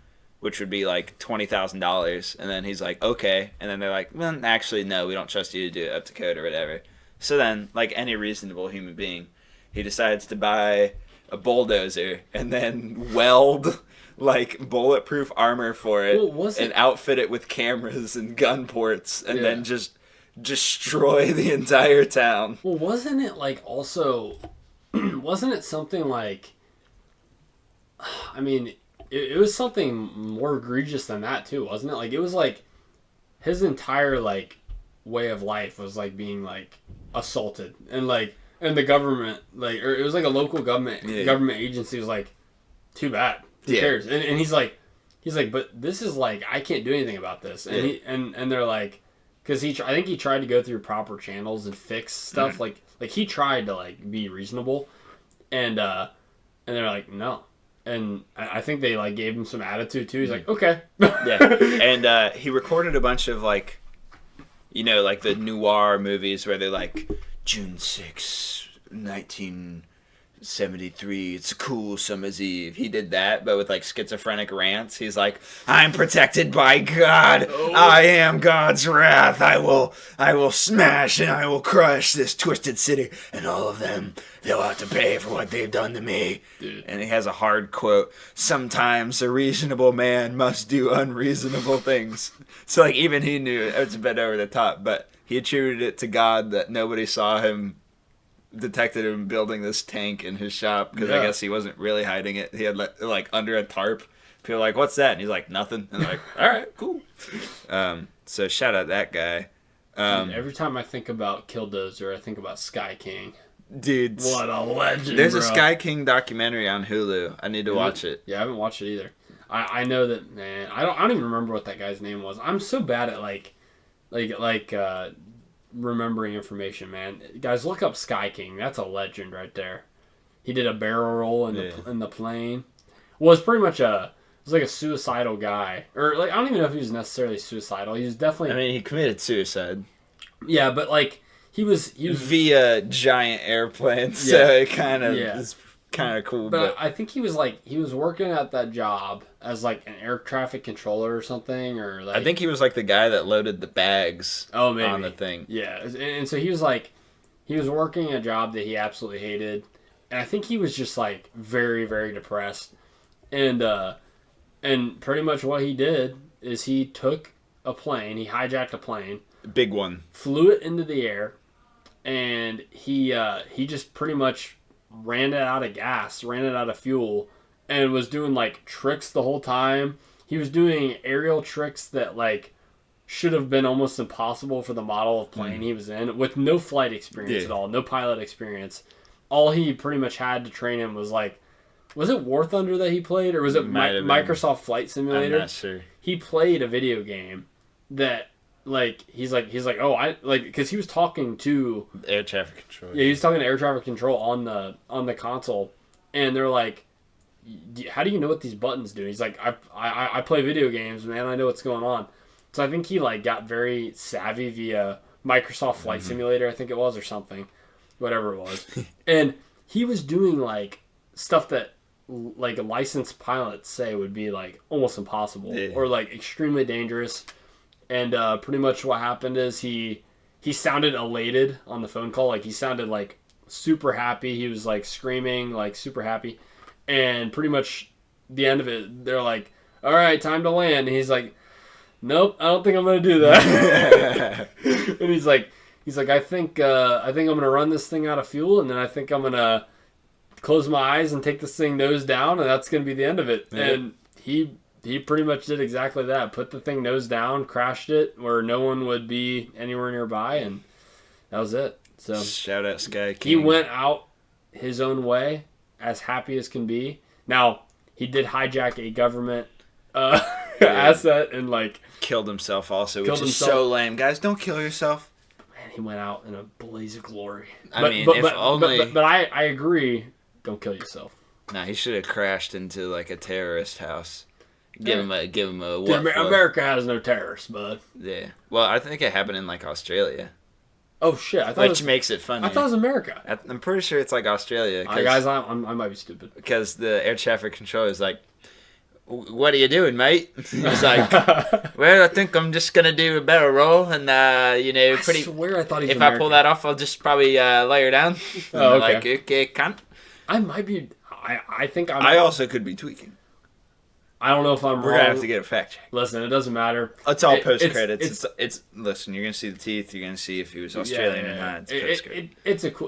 which would be like $20,000. And then he's like, okay. And then they're like, well, actually, no, we don't trust you to do it up to code or whatever. So then, like any reasonable human being, he decides to buy a bulldozer and then weld like bulletproof armor for it, and outfit it with cameras and gun ports, and then just destroy the entire town. Well, wasn't it like also, wasn't it something like, I mean, it was something more egregious than that too, wasn't it? Like, it was like his entire like way of life was like being like assaulted, and like, and the government, like, or it was like a local government agency was like, too bad, who cares? And he's like, but this is like, I can't do anything about this. And he, and they're like, because I think he tried to go through proper channels and fix stuff. Like he tried to like be reasonable, and they're like, no. And I think they like gave him some attitude too. He's like, okay. And he recorded a bunch of like, you know, like the noir movies where they're like, June 6, 1973, it's a cool summer's eve. He did that, but with like schizophrenic rants. He's like, I'm protected by God. I am God's wrath. I will smash and I will crush this twisted city, and all of them, they'll have to pay for what they've done to me. Dude. And he has a hard quote, sometimes a reasonable man must do unreasonable things. So like even he knew it was a bit over the top, but he attributed it to God that nobody saw him, detected him building this tank in his shop, because I guess he wasn't really hiding it. He had like under a tarp. People were like, what's that? And he's like, nothing. And they're like, all right, cool. So shout out that guy. Dude, every time I think about Killdozer, I think about Sky King. Dude, what a legend. There's a Sky King documentary on Hulu. I need to watch it. Yeah, I haven't watched it either. I know that, man. I don't even remember what that guy's name was. I'm so bad at remembering information, man. Guys, look up Sky King. That's a legend right there. He did a barrel roll in the plane. Well, it's pretty much it was like a suicidal guy, or like I don't even know if he was necessarily suicidal. He was definitely. I mean, he committed suicide. Yeah, but like he was via giant airplane, so it kind of is kind of cool. But I think he was working at that job as like an air traffic controller or something, or like, I think he was like the guy that loaded the bags on the thing. Yeah, and so he was working a job that he absolutely hated, and I think he was just like very, very depressed, and pretty much what he did is he took a plane, he hijacked a plane, big one, flew it into the air, and he just pretty much ran it out of gas, ran it out of fuel, and was doing like tricks the whole time. He was doing aerial tricks that like should have been almost impossible for the model of plane he was in, with no flight experience at all, no pilot experience. All he pretty much had to train him was like, was it War Thunder that he played, or was it Microsoft Flight Simulator? I'm not sure. He played a video game that like he's like oh, I like, because he was talking to air traffic control. Yeah, he was talking to air traffic control on the console, and they're like, how do you know what these buttons do? He's like, I play video games, man. I know what's going on. So I think he like got very savvy via Microsoft Flight Simulator, I think it was, or something, whatever it was. And he was doing like stuff that like licensed pilots say would be like almost impossible or like extremely dangerous. And pretty much what happened is he sounded elated on the phone call. Like he sounded like super happy. He was like screaming, like super happy. And pretty much the end of it, they're like, all right, time to land. And he's like, nope, I don't think I'm going to do that. And he's like, I think I'm going to run this thing out of fuel. And then I think I'm going to close my eyes and take this thing nose down. And that's going to be the end of it. Yeah. And he pretty much did exactly that. Put the thing nose down, crashed it where no one would be anywhere nearby. And that was it. So shout out Sky King. He went out his own way, as happy as can be. Now, he did hijack a government asset and like killed himself also, which is so lame. Guys, don't kill yourself. Man, he went out in a blaze of glory. But I agree. Don't kill yourself. Nah, he should have crashed into like a terrorist house. Give him a America has no terrorists, bud. Yeah. Well, I think it happened in like Australia. Oh shit! I thought it which was, makes it funny. I thought it was America. I'm pretty sure it's like Australia. Guys, I might be stupid. Because the air traffic controller is like, "What are you doing, mate?" He's like, "Well, I think I'm just gonna do a barrel roll, and I swear I thought he was if American. I pull that off, I'll just probably lay her down." And Oh, they're okay. like, "Okay, cunt." I might be. I think I'm. I also could be tweaking. I don't know if I'm We're wrong. gonna have to get a fact check. Listen, it doesn't matter. It's all It- post credits. it's- It's listen. You're gonna see the teeth. You're gonna see if he was Australian or not. It's post credits.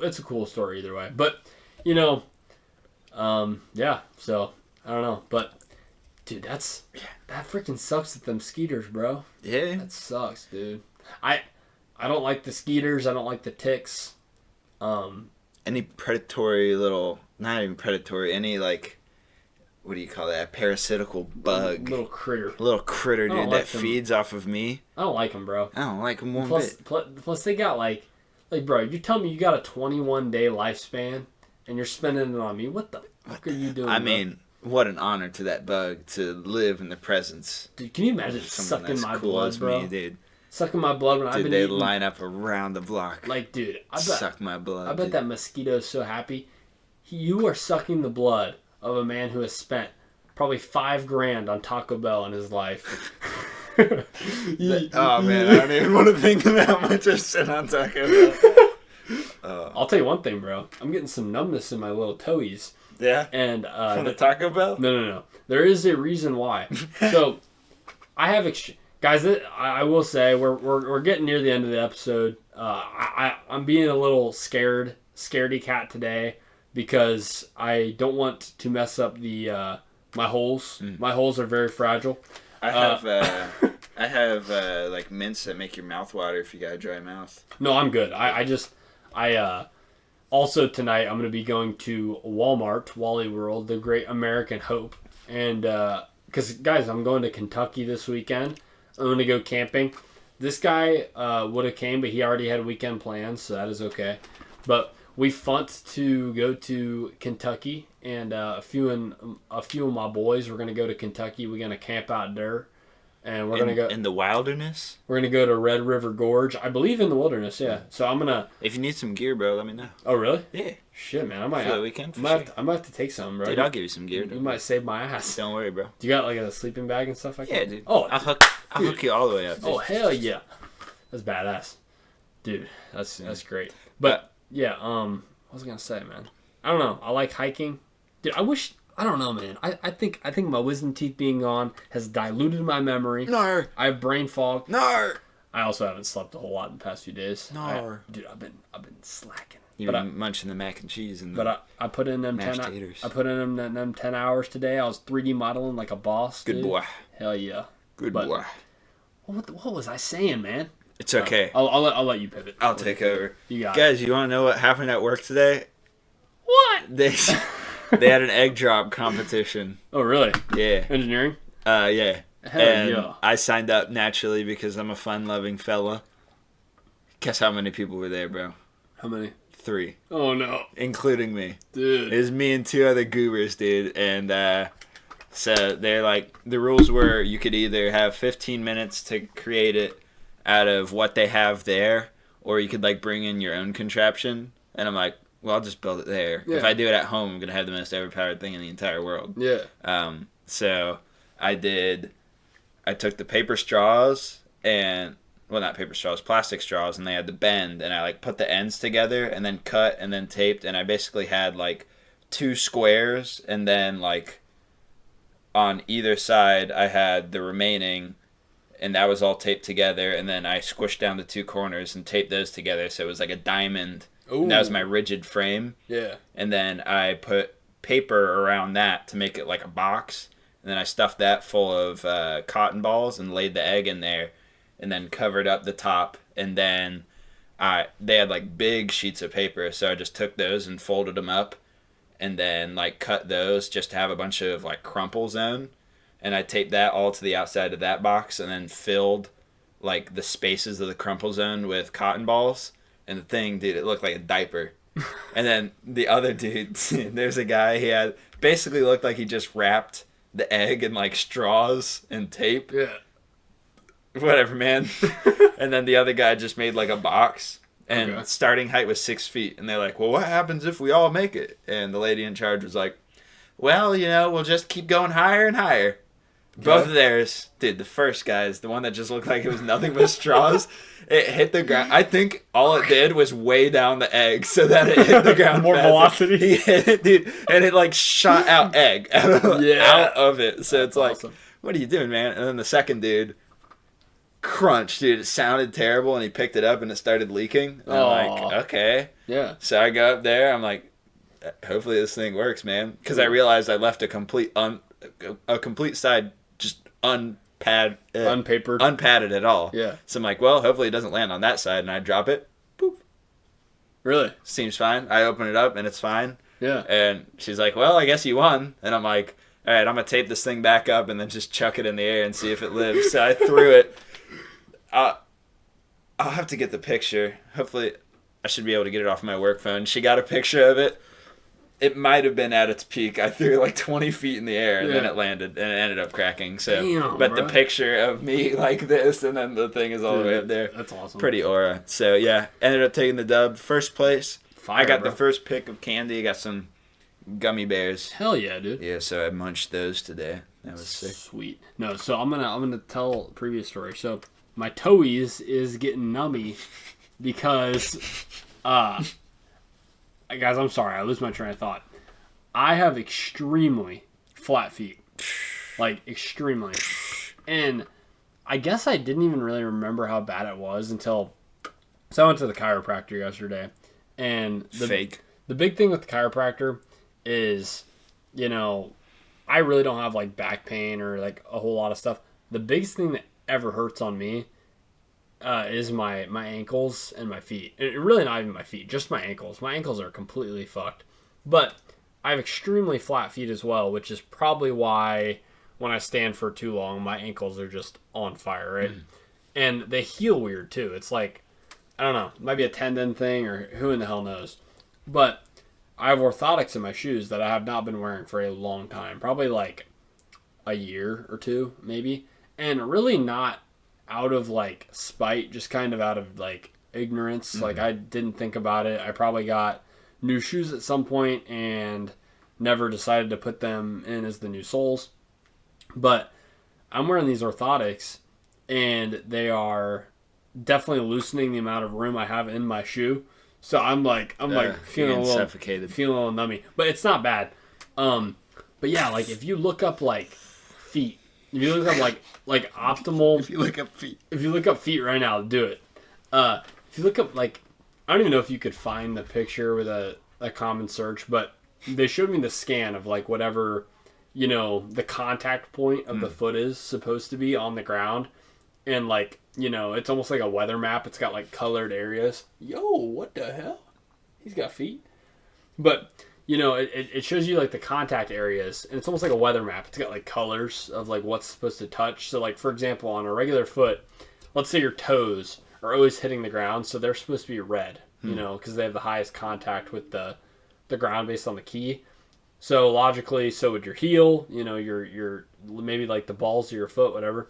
It's a cool story either way. But yeah. So I don't know, but dude, that freaking sucks with them skeeters, bro. Yeah. That sucks, dude. I don't like the skeeters. I don't like the ticks. Any predatory little, not even predatory. Any like, what do you call that? Parasitical bug. Little critter. Little critter, I don't dude, like that them. feeds off of me. I don't like them, bro. I don't like them one Plus, bit. plus they got like, bro, you tell me you got a 21-day lifespan and you're spending it on me. What the fuck are you doing? I bro? mean, what an honor to that bug to live in the presence dude, can you imagine of someone sucking that's my cool blood, as bro? me, dude. Sucking my blood when I've Dude, been they eating. line up around the block. Like, dude, I bet, Suck my blood. I bet dude. that mosquito is so happy. You are sucking the blood of a man who has spent probably $5,000 on Taco Bell in his life. Oh man, I don't even want to think about how much I spent on Taco Bell. I'll tell you one thing, bro. I'm getting some numbness in my little toes. Yeah? And From the Taco Bell? no. There is a reason why. So, I have guys. I will say we're getting near the end of the episode. I'm being a little scaredy cat today because I don't want to mess up the my holes. My holes are very fragile. I have like mints that make your mouth water if you got a dry mouth. No, I'm good. Also tonight I'm going to be going to Walmart, Wally World, the great American hope. And, because, guys, I'm going to Kentucky this weekend. I'm going to go camping. This guy would have came, but he already had weekend plans, so that is okay. But we funked to go to Kentucky, and a few of my boys were going to go to Kentucky. We're going to camp out there. And we're going to go in the wilderness. We're going to go to Red River Gorge. I believe in the wilderness, yeah. So I'm going to... If you need some gear, bro, let me know. Oh, really? Yeah. Shit, man. I might For the weekend, for I sure. might have to take some, bro. Dude, I'll give you some gear. You might save my ass. Don't worry, bro. Do you got like a sleeping bag and stuff like Yeah, that? dude. Oh, I'll hook you all the way up, dude. oh hell yeah, that's badass, dude. That's great. But yeah, what was I gonna say, man? I don't know. I like hiking, dude. I don't know, man. I think my wisdom teeth being gone has diluted my memory. No. I have brain fog. No. I also haven't slept a whole lot in the past few days. No. Dude, I've been slacking. You But were munching the mac and cheese and But I put in them Mashed 10. taters. I put in them 10 hours today. I was 3D modeling like a boss. Good dude. boy. Hell yeah. Good But- boy. What was I saying, man? It's okay. I'll let you pivot. I'll take over. You got it. Guys, you want to know what happened at work today? What? They had an egg drop competition. Oh, really? Yeah. Engineering? Yeah. Hell and yeah. I signed up naturally because I'm a fun-loving fella. Guess how many people were there, bro? How many? 3, Oh, no. including me. Dude. It was me and 2 other goobers, dude. And so they're like, the rules were you could either have 15 minutes to create it out of what they have there, or you could like bring in your own contraption. And I'm like, well, I'll just build it there. Yeah. If I do it at home, I'm going to have the most overpowered thing in the entire world. Yeah. So I took the paper straws and, well, not paper straws, plastic straws, and they had the bend, and I like put the ends together and then cut and then taped, and I basically had like 2 squares, and then like on either side I had the remaining, and that was all taped together, and then I squished down the 2 corners and taped those together, so it was like a diamond. And that was my rigid frame. Yeah. And then I put paper around that to make it like a box. And then I stuffed that full of cotton balls and laid the egg in there, and then covered up the top. And then they had like big sheets of paper, so I just took those and folded them up, and then like cut those just to have a bunch of like crumple zone. And I taped that all to the outside of that box, and then filled like the spaces of the crumple zone with cotton balls. And the thing, dude, it looked like a diaper. And then the other dude, there's a guy, he had basically looked like he just wrapped the egg in like straws and tape. Yeah. Whatever, man. And then the other guy just made like a box And Okay. starting height was 6 feet. And they're like, well, what happens if we all make it? And the lady in charge was like, well, we'll just keep going higher and higher. Both of theirs, dude, the first guy's, the one that just looked like it was nothing but straws, it hit the ground. I think all it did was weigh down the egg so that it hit the ground More faster. velocity. He hit it, dude, and it like shot out egg out of it. So it's like, awesome. what are you doing, man? And then the second dude, crunch, dude, it sounded terrible, and he picked it up and it started leaking. And I'm like, okay. Yeah. So I go up there, I'm like, hopefully this thing works, man. Because I realized I left a complete side just Unpapered. unpadded at all. Yeah. So I'm like, well, hopefully it doesn't land on that side, and I drop it. Boop. Really? Seems fine. I open it up and it's fine. Yeah. And she's like, well, I guess you won. And I'm like, all right, I'm gonna tape this thing back up and then just chuck it in the air and see if it lives. So I threw it. I'll have to get the picture. Hopefully, I should be able to get it off my work phone. She got a picture of it. It might have been at its peak. I threw it like 20 feet in the air, and then it landed, and it ended up cracking. So, Damn, but bro. the picture of me like this, and then the thing is all the way up there. That's awesome. Pretty aura. So yeah, ended up taking the dub. First place. Fire, I got bro. the first pick of candy. I got some gummy bears. Hell yeah, dude. Yeah, so I munched those today. That was sick. Sweet. No, so I'm gonna tell a previous story. So my toes is getting nummy because guys, I'm sorry, I lose my train of thought. I have extremely flat feet. Like extremely. And I guess I didn't even really remember how bad it was until I went to the chiropractor yesterday. And Fake. the big thing with the chiropractor is, I really don't have like back pain or like a whole lot of stuff. The biggest thing that ever hurts on me is my ankles and my feet. And really not even my feet, just my ankles. My ankles are completely fucked. But I have extremely flat feet as well, which is probably why when I stand for too long, my ankles are just on fire, right? And they heal weird too. It's like, I don't know, it might be a tendon thing or who in the hell knows. But I have orthotics in my shoes that I have not been wearing for a long time, probably like a year or two, maybe. And really not out of like spite, just kind of out of like ignorance. Like I didn't think about it. I probably got new shoes at some point and never decided to put them in as the new soles. But I'm wearing these orthotics and they are definitely loosening the amount of room I have in my shoe. So I'm like feeling a little suffocated. feeling a little nummy, but it's not bad. But yeah, like if you look up like feet, if you look up like optimal, If you look up feet. if you look up feet right now, do it. If you look up like, I don't even know if you could find the picture with a common search, but they showed me the scan of like whatever, the contact point of the foot is supposed to be on the ground. And like, it's almost like a weather map. It's got like colored areas. Yo, what the hell? He's got feet. But, it shows you like the contact areas. And it's almost like a weather map. It's got like colors of like what's supposed to touch. So like, for example, on a regular foot, let's say your toes are always hitting the ground. So they're supposed to be red, because they have the highest contact with the ground based on the key. So logically, so would your heel, your maybe like the balls of your foot, whatever.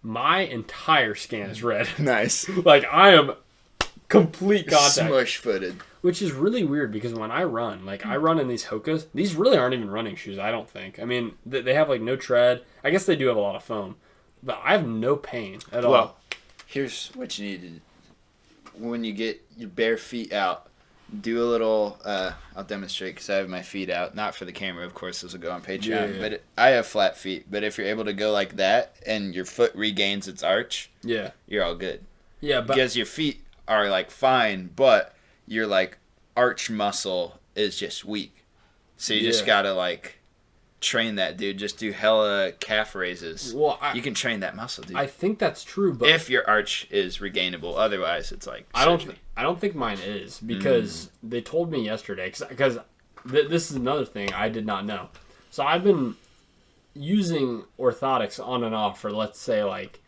My entire scan is red. Nice. Like I am complete contact. Smush-footed. Which is really weird because when I run, like I run in these Hokas, these really aren't even running shoes, I don't think. I mean, they have like no tread. I guess they do have a lot of foam. But I have no pain at all. Well, here's what you need to do. When you get your bare feet out, do a little, I'll demonstrate because I have my feet out. Not for the camera, of course, this will go on Patreon. Yeah. But I have flat feet. But if you're able to go like that and your foot regains its arch, Yeah. you're all good. Yeah, but Because your feet are like fine, but your like arch muscle is just weak. So you just Yeah. gotta like train that, dude. Just do hella calf raises. well, You can train that muscle, dude. I think that's true, but If your arch is regainable, otherwise it's like I surgery. don't think mine is because they told me yesterday because this is another thing I did not know. So I've been using orthotics on and off for let's say like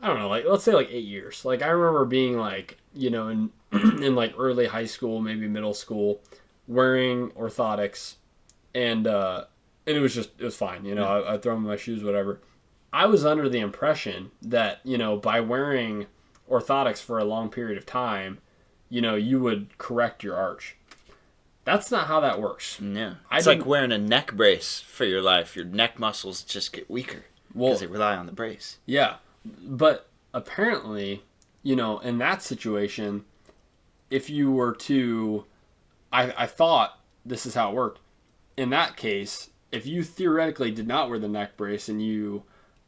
I don't know, like let's say like 8 years. Like I remember being like, in in like early high school, maybe middle school, wearing orthotics and it was fine, I'd throw them in my shoes, whatever. I was under the impression that, by wearing orthotics for a long period of time, you would correct your arch. That's not how that works. Yeah. It's like wearing a neck brace for your life. Your neck muscles just get weaker because they rely on the brace. Yeah. But apparently, in that situation, if you were to... I thought this is how it worked. In that case, if you theoretically did not wear the neck brace and you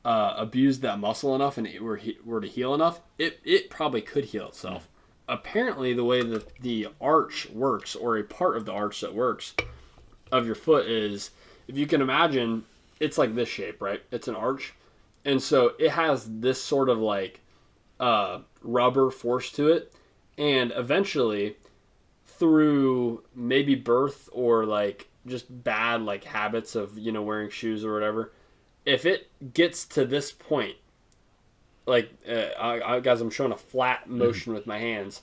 abused that muscle enough and it were to heal enough, it probably could heal itself. Apparently, the way that the arch works, or a part of the arch that works of your foot is, if you can imagine, it's like this shape, right? It's an arch. And so it has this sort of like rubber force to it. And eventually, through maybe birth or like just bad like habits of, wearing shoes or whatever, if it gets to this point, like guys, I'm showing a flat motion with my hands.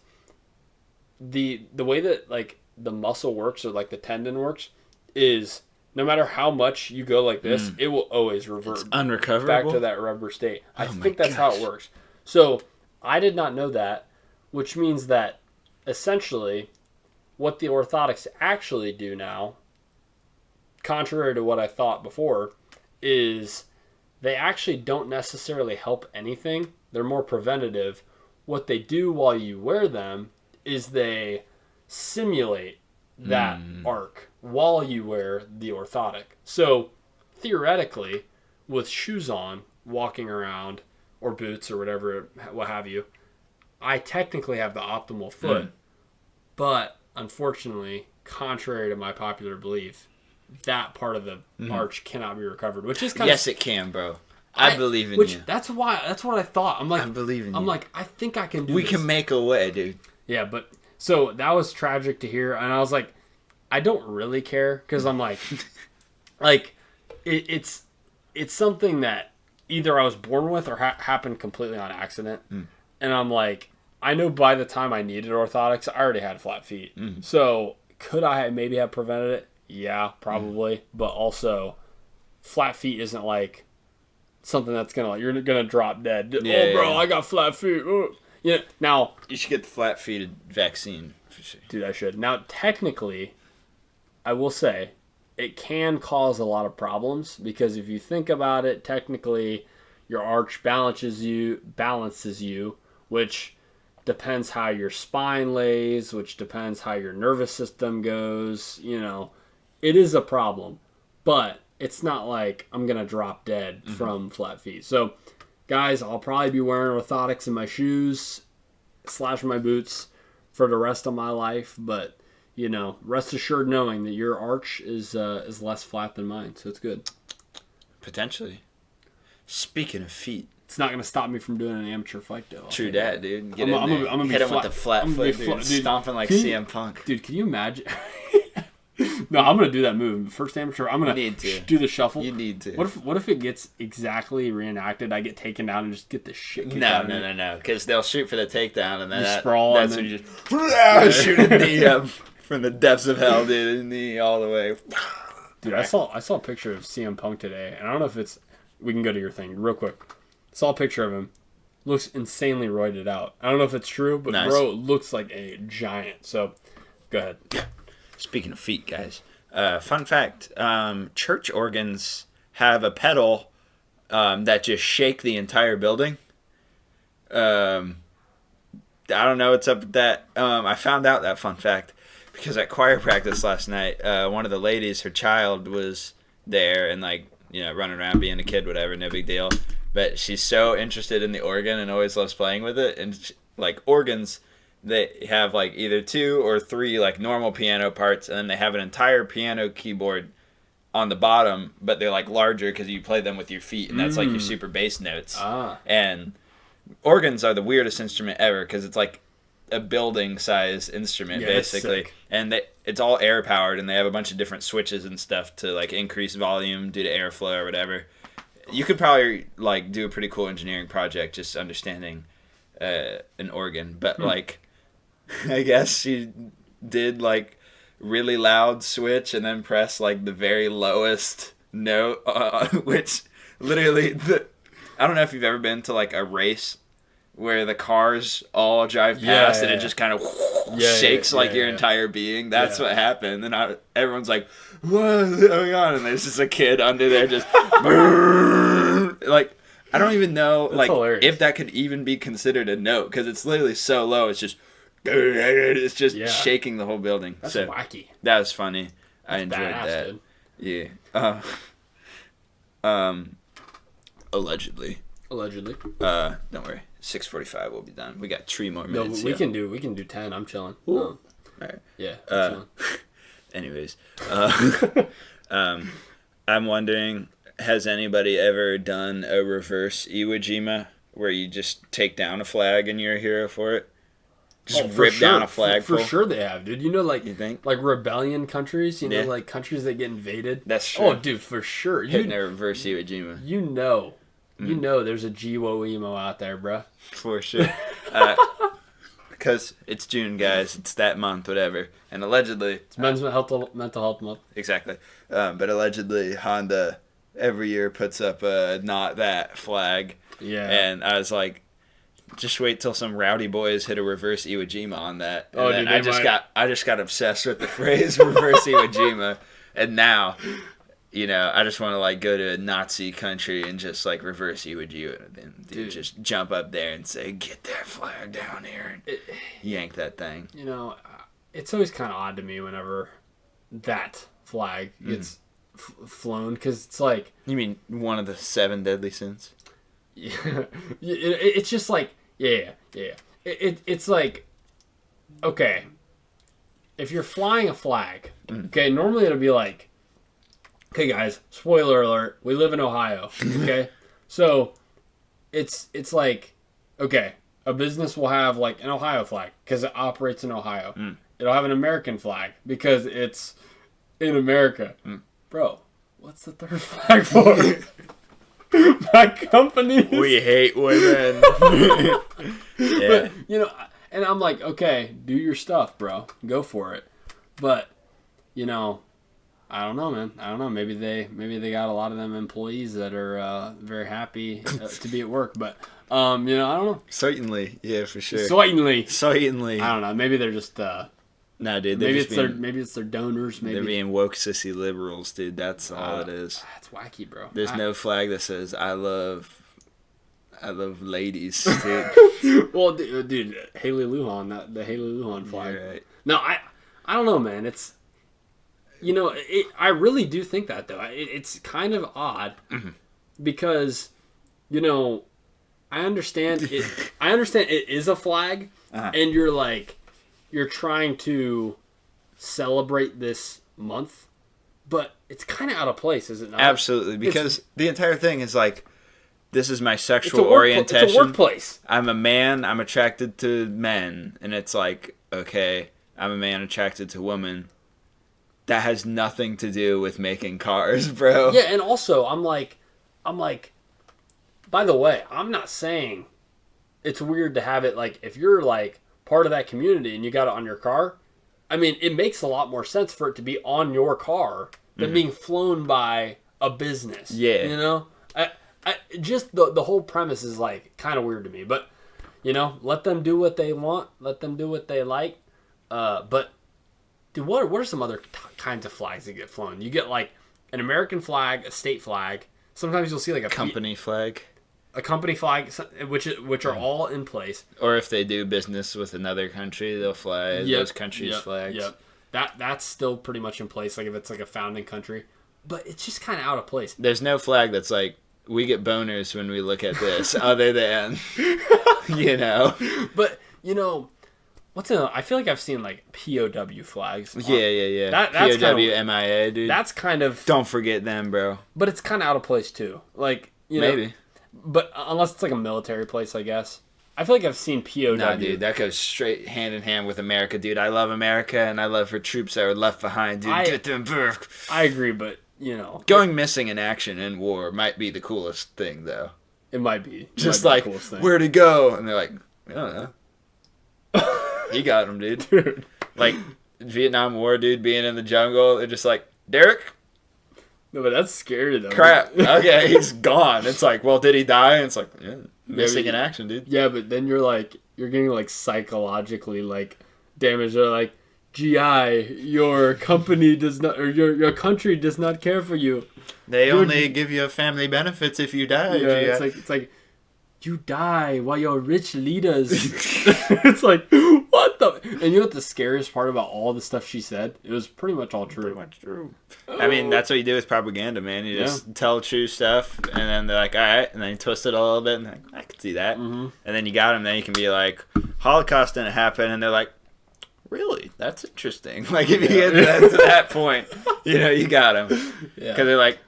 The way that like the muscle works or like the tendon works is no matter how much you go like this, it will always revert unrecoverable back to that rubber state. I think that's gosh. how it works. So I did not know that, which means that essentially what the orthotics actually do now, contrary to what I thought before, is they actually don't necessarily help anything. They're more preventative. What they do while you wear them is they simulate that arc while you wear the orthotic. So theoretically, with shoes on, walking around, or boots or whatever, what have you, I technically have the optimal foot. But unfortunately, contrary to my popular belief, that part of the arch cannot be recovered, which is kind Yes, it can, bro. I believe in you. That's what I thought. I'm like, I believe in you. I'm like, I think I can do We this. can make a way, dude. Yeah, but so that was tragic to hear, and I was like, I don't really care because I'm like, it's something that either I was born with or happened completely on accident, and I'm like, I know by the time I needed orthotics, I already had flat feet. So could I maybe have prevented it? Yeah, probably. But also, flat feet isn't like something that's you're gonna drop dead. Yeah, bro, I got flat feet. Now You should get the flat-feeted vaccine for sure. dude, I should. Now, technically, I will say it can cause a lot of problems because if you think about it, technically, your arch balances you, which depends how your spine lays, which depends how your nervous system goes. It is a problem, but it's not like I'm gonna drop dead from flat feet. So, guys, I'll probably be wearing orthotics in my shoes / my boots for the rest of my life, but rest assured knowing that your arch is less flat than mine, so it's good. Potentially. Speaking of feet. It's not going to stop me from doing an amateur fight, though. True that, dude. Get I'm in there. gonna be Hit him flat. with the flat I'm gonna foot, be dude. flat- dude, Stomping like can you- CM Punk. Dude, can you imagine? No, I'm going to do that move. First amateur, I'm going You need to. do the shuffle. You need to. What if it gets exactly reenacted? I get taken down and just get the shit kicked out of me. No. Because they'll shoot for the takedown, and then You sprawl, that's and when you just shoot a knee up from the depths of hell, dude. A knee all the way. Dude, I saw a picture of CM Punk today, and I don't know if it's... We can go to your thing real quick. Saw a picture of him. Looks insanely roided out. I don't know if it's true, but Nice. bro, looks like a giant. So, go ahead. Speaking of feet, guys. Fun fact. Church organs have a pedal that just shake the entire building. I don't know what's up with that. I found out that fun fact because at choir practice last night, one of the ladies, her child was there and running around being a kid, whatever, no big deal. But she's so interested in the organ and always loves playing with it. And organs, they have either 2 or 3 normal piano parts, and then they have an entire piano keyboard on the bottom, but they're larger because you play them with your feet, and that's your super bass notes. And organs are the weirdest instrument ever because it's a building size instrument, basically, and it's all air powered, and they have a bunch of different switches and stuff to increase volume due to airflow or whatever. You could probably do a pretty cool engineering project just understanding an organ, but I guess she did really loud switch and then press the very lowest note, which literally I don't know if you've ever been to a race where the cars all drive past and it just kind of shakes your entire being. That's what happened. And everyone's like, what's going on? And there's just a kid under there just like, I don't even know if that could even be considered a note because it's literally so low. It's just shaking the whole building. That's wacky. That was funny. I enjoyed that. Dude. Yeah. Allegedly. Don't worry. 6:45 we'll be done. We got 3 more minutes. No, we can do 10. I'm chilling. All right. Yeah. I'm chilling. Anyways, I'm wondering, has anybody ever done a reverse Iwo Jima where you just take down a flag and you're a hero for it? Just rip down a flag. For sure they have, dude. You know, like, you think? Like rebellion countries, you know, like countries that get invaded. That's true. Oh, dude, for sure. Hitting a reverse Iwo Jima. You know there's a Jiwo Emo out there, bro. For sure. Because it's June, guys. It's that month, whatever. And allegedly... It's mental health month. Exactly. But allegedly, Honda every year puts up a not that flag. Yeah. And I was like, just wait till some rowdy boys hit a reverse Iwo Jima on that. And then dude, I just got obsessed with the phrase reverse Iwo Jima. And now... You know, I just want to, like, go to a Nazi country and just, like, reverse Iwo Jima. And dude, just jump up there and say, get that flag down here. And yank that thing. You know, it's always kind of odd to me whenever that flag gets flown. Because it's like... You mean one of the 7 deadly sins? Yeah. It's just like... Yeah. It's like... Okay. If you're flying a flag... Okay, normally it'll be like... Okay, guys, spoiler alert, we live in Ohio, okay? So, it's like, okay, a business will have, like, an Ohio flag, because it operates in Ohio. It'll have an American flag, because it's in America. Bro, what's the third flag for? My company. We hate women. Yeah. But, you know, and I'm like, okay, do your stuff, bro. Go for it. But, you know... I don't know, man. I don't know. Maybe they got a lot of them employees that are very happy to be at work. But you know, I don't know. Certainly, yeah, for sure. Certainly. I don't know. Maybe they're just. No, dude. Maybe it's their donors. Maybe they're being woke sissy liberals, dude. That's all it is. That's wacky, bro. There's no flag that says I love ladies, dude. Well, dude, Haley Lujan, the Haley Lujan flag. You're right. No, I don't know, man. It's. You know, I really do think that, though. It's kind of odd because, you know, I understand it. I understand it is a flag, and you're trying to celebrate this month, but it's kind of out of place, is it not? Absolutely, because the entire thing is like, this is my sexual orientation. It's a workplace. I'm a man. I'm attracted to men, and it's like, okay, I'm a man attracted to women. That has nothing to do with making cars, bro. Yeah, and also, I'm like, by the way, I'm not saying it's weird to have it, like, if you're, like, part of that community and you got it on your car, I mean, it makes a lot more sense for it to be on your car than being flown by a business. Yeah. You know? I just, the whole premise is, like, kind of weird to me. But, you know, let them do what they want. Let them do what they like. But... Dude, what are some other kinds of flags that get flown? You get, like, an American flag, a state flag. Sometimes you'll see, like, a company flag. A company flag, which are all in place. Or if they do business with another country, they'll fly those countries' flags. Yep. That's still pretty much in place, like, if it's, like, a founding country. But it's just kind of out of place. There's no flag that's like, we get boners when we look at this, other than, you know. But, you know... I feel like I've seen, like, POW flags. Yeah. That's POW MIA, dude. That's kind of... Don't forget them, bro. But it's kind of out of place, too. Like, you know... Maybe. But unless it's, like, a military place, I guess. I feel like I've seen POW. No, dude, that goes straight hand in hand with America, dude. I love America, and I love her troops that were left behind, dude. Get them back. I agree, but, you know... Going missing in action in war might be the coolest thing, though. It might be. Just like, where'd he go? And they're like, I don't know. He got him, dude. Like, Vietnam War, dude, being in the jungle, they're just like, Derek, No, but that's scary though. Crap. Okay, he's gone. It's like, well, did he die? And it's like, yeah, missing in but- action, dude. Yeah, but then you're getting like psychologically like damaged. They're like, GI, your company does not, or your country does not care for you. They only give you family benefits if you die. Yeah, it's like you die while your rich leaders. It's like, what the? And you know what the scariest part about all the stuff she said? It was pretty much all true. Pretty much true. I mean, that's what you do with propaganda, man. You just tell true stuff, and then they're like, all right, and then you twist it a little bit, and they're like, I can see that. Mm-hmm. And then you got them, then you can be like, Holocaust didn't happen, and they're like, really? That's interesting. Like, if you get to that point, you got them. Yeah. Because they're like,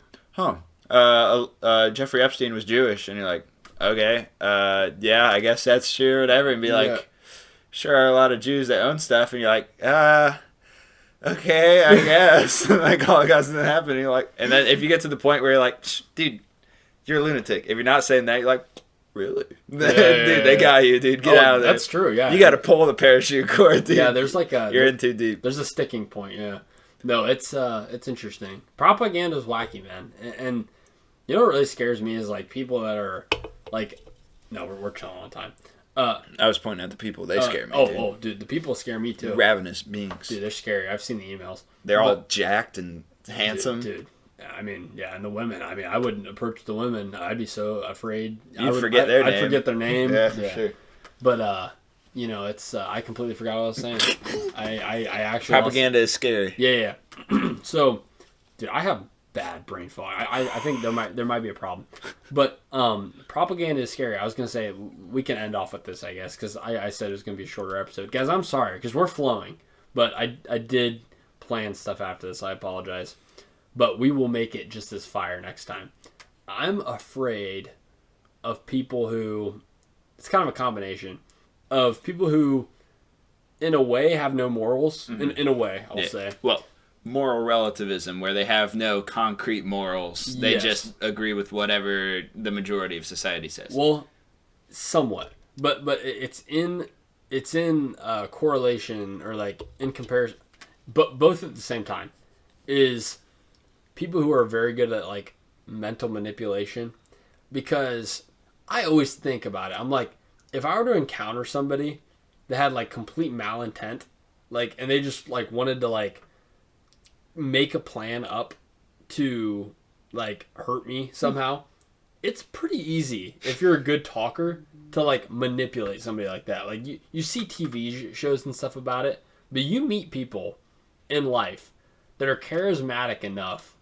Jeffrey Epstein was Jewish, and you're like, okay, yeah, I guess that's true, or whatever, and be like, sure are a lot of Jews that own stuff, and you're like, okay, I guess. Like, Holocaust didn't happen, and you're like, and then if you get to the point where you're like, dude, you're a lunatic. If you're not saying that, you're like, really? Dude, they got you, dude. Get out of there. That's true, yeah. You got to pull the parachute cord, dude. Yeah, there's like a... You're in too deep. There's a sticking point, yeah. No, it's interesting. Propaganda's wacky, man. And you know what really scares me is like people that are like, no, we're chilling on time. I was pointing at the people. They scare me, dude. Dude, the people scare me too. Ravenous beings. Dude, they're scary. I've seen the emails. They're all jacked and handsome. Dude. I mean, yeah, and the women. I mean, I wouldn't approach the women. I'd be so afraid. You'd forget their name. I'd forget their name. Yeah, for sure. But it's I completely forgot what I was saying. I actually Propaganda is scary. Yeah. So, dude, I have bad brain fog. I think there might be a problem. But propaganda is scary. I was gonna say we can end off with this, I guess, because I said it was gonna be a shorter episode. Guys, I'm sorry because we're flowing, but I did plan stuff after this. I apologize. But we will make it just as fire next time. I'm afraid of people who... It's kind of a combination of people who, in a way, have no morals. Mm-hmm. In a way, I'll say. Well, moral relativism, where they have no concrete morals. They just agree with whatever the majority of society says. Well, somewhat. But it's in correlation, or like in comparison, but both at the same time, is... people who are very good at like mental manipulation, because I always think about it. I'm like, if I were to encounter somebody that had like complete malintent, like, and they just like wanted to like make a plan up to like hurt me somehow, it's pretty easy if you're a good talker to like manipulate somebody like that. Like you see TV shows and stuff about it, but you meet people in life that are charismatic enough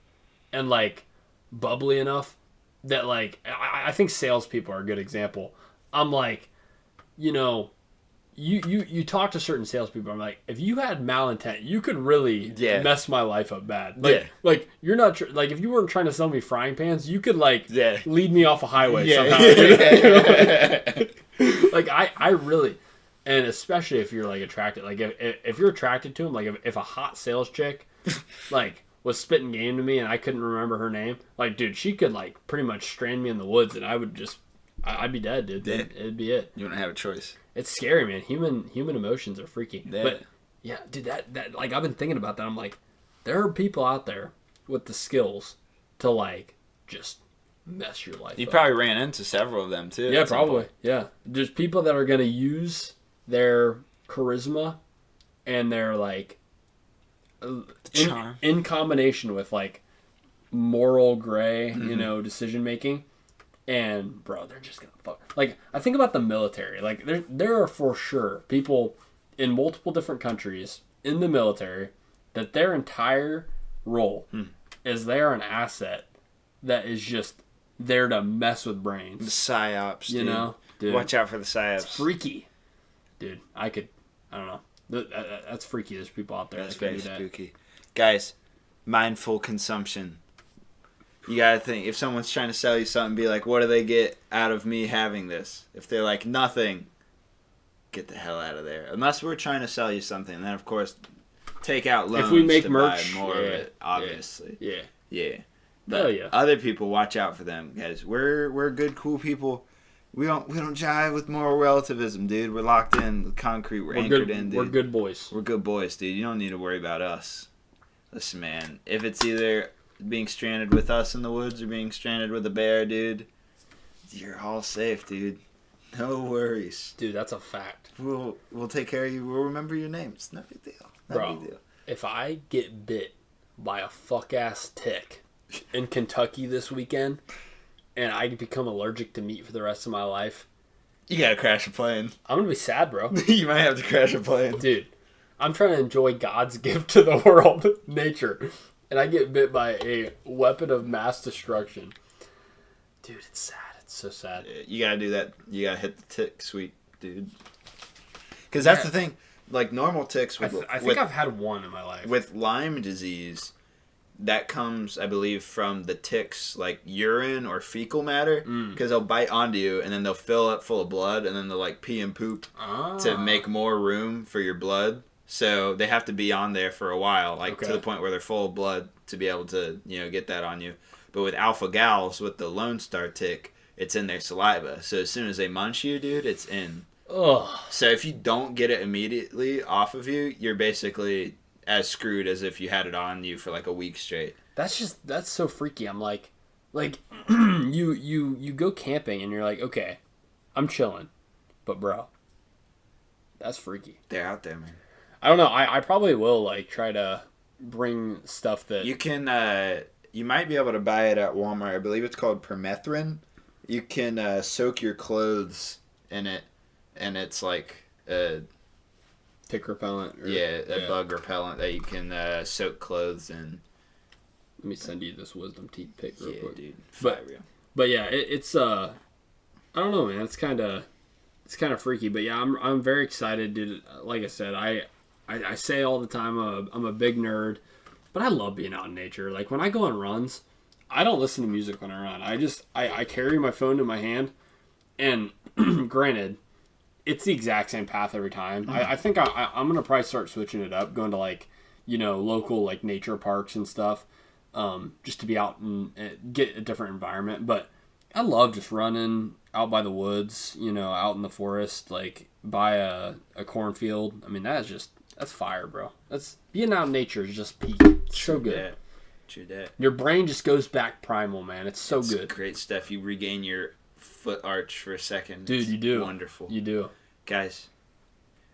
and like bubbly enough that like I think salespeople are a good example. I'm like, you talk to certain salespeople. I'm like, if you had malintent, you could really mess my life up bad. Like you're not like if you weren't trying to sell me frying pans, you could like lead me off a highway somehow. Like I really, and especially if you're like attracted, like if you're attracted to him, like if a hot sales chick, like. Was spitting game to me and I couldn't remember her name. Like, dude, she could like pretty much strand me in the woods and I'd be dead, dude. It'd be it. You wouldn't have a choice. It's scary, man. Human emotions are freaky. Yeah. But yeah, dude, that like I've been thinking about that. I'm like, there are people out there with the skills to like just mess your life up. You probably ran into several of them too. Yeah, probably. Yeah. There's people that are gonna use their charisma and their like in combination with like moral gray, decision making, and bro, they're just gonna fuck. Like I think about the military. Like there are for sure people in multiple different countries in the military that their entire role is they are an asset that is just there to mess with brains. The psyops, dude. Dude, watch out for the psyops. It's freaky, dude. I don't know. That's freaky. There's people out there that's that can very do that. spooky. Guys, mindful consumption. You gotta think, if someone's trying to sell you something, be like, what do they get out of me having this? If they're like, nothing, get the hell out of there. Unless we're trying to sell you something, then of course, take out loans if we make to merch, buy more of it, obviously. Yeah. But other people, watch out for them, guys. We're good, cool people. We don't jive with moral relativism, dude. We're locked in with concrete. We're anchored in, dude. We're good boys. We're good boys, dude. You don't need to worry about us. Listen, man. If it's either being stranded with us in the woods or being stranded with a bear, dude, you're all safe, dude. No worries. Dude, that's a fact. We'll take care of you. We'll remember your names. No big deal. No big deal. If I get bit by a fuck-ass tick in Kentucky this weekend and I become allergic to meat for the rest of my life, you gotta crash a plane. I'm gonna be sad, bro. You might have to crash a plane. Dude, I'm trying to enjoy God's gift to the world, nature, and I get bit by a weapon of mass destruction. Dude, it's sad. It's so sad. You gotta do that. You gotta hit the tick sweep, dude. Because that's the thing. Like, normal ticks with... I think I've had one in my life. With Lyme disease, that comes, I believe, from the ticks, like, urine or fecal matter. Because they'll bite onto you, and then they'll fill up full of blood, and then they'll, like, pee and poop to make more room for your blood. So they have to be on there for a while, like, to the point where they're full of blood to be able to, get that on you. But with alpha-gals, with the Lone Star tick, it's in their saliva. So as soon as they munch you, dude, it's in. Ugh. So if you don't get it immediately off of you, you're basically as screwed as if you had it on you for like a week straight. That's so freaky. I'm like you go camping and you're like, okay, I'm chilling, but bro, that's freaky. They're out there, man. I don't know. I probably will like try to bring stuff that you can. You might be able to buy it at Walmart. I believe it's called permethrin. You can soak your clothes in it. And it's like a tick repellent. A bug repellent that you can soak clothes in. Let me send you this wisdom teeth pic real quick, dude. But yeah, it's I don't know, man. It's kind of freaky. But yeah, I'm very excited, dude. Like I said, I say all the time I'm a big nerd, but I love being out in nature. Like when I go on runs, I don't listen to music when I run. I carry my phone in my hand, and granted, it's the exact same path every time. I think I'm going to probably start switching it up, going to like, local like nature parks and stuff, just to be out and get a different environment. But I love just running out by the woods, out in the forest, like by a cornfield. I mean, that's fire, bro. That's being out in nature is just peak. It's so good. True that. Your brain just goes back primal, man. It's so good. Great stuff. You regain your foot arch for a second. Dude, you do. Wonderful. You do. Guys,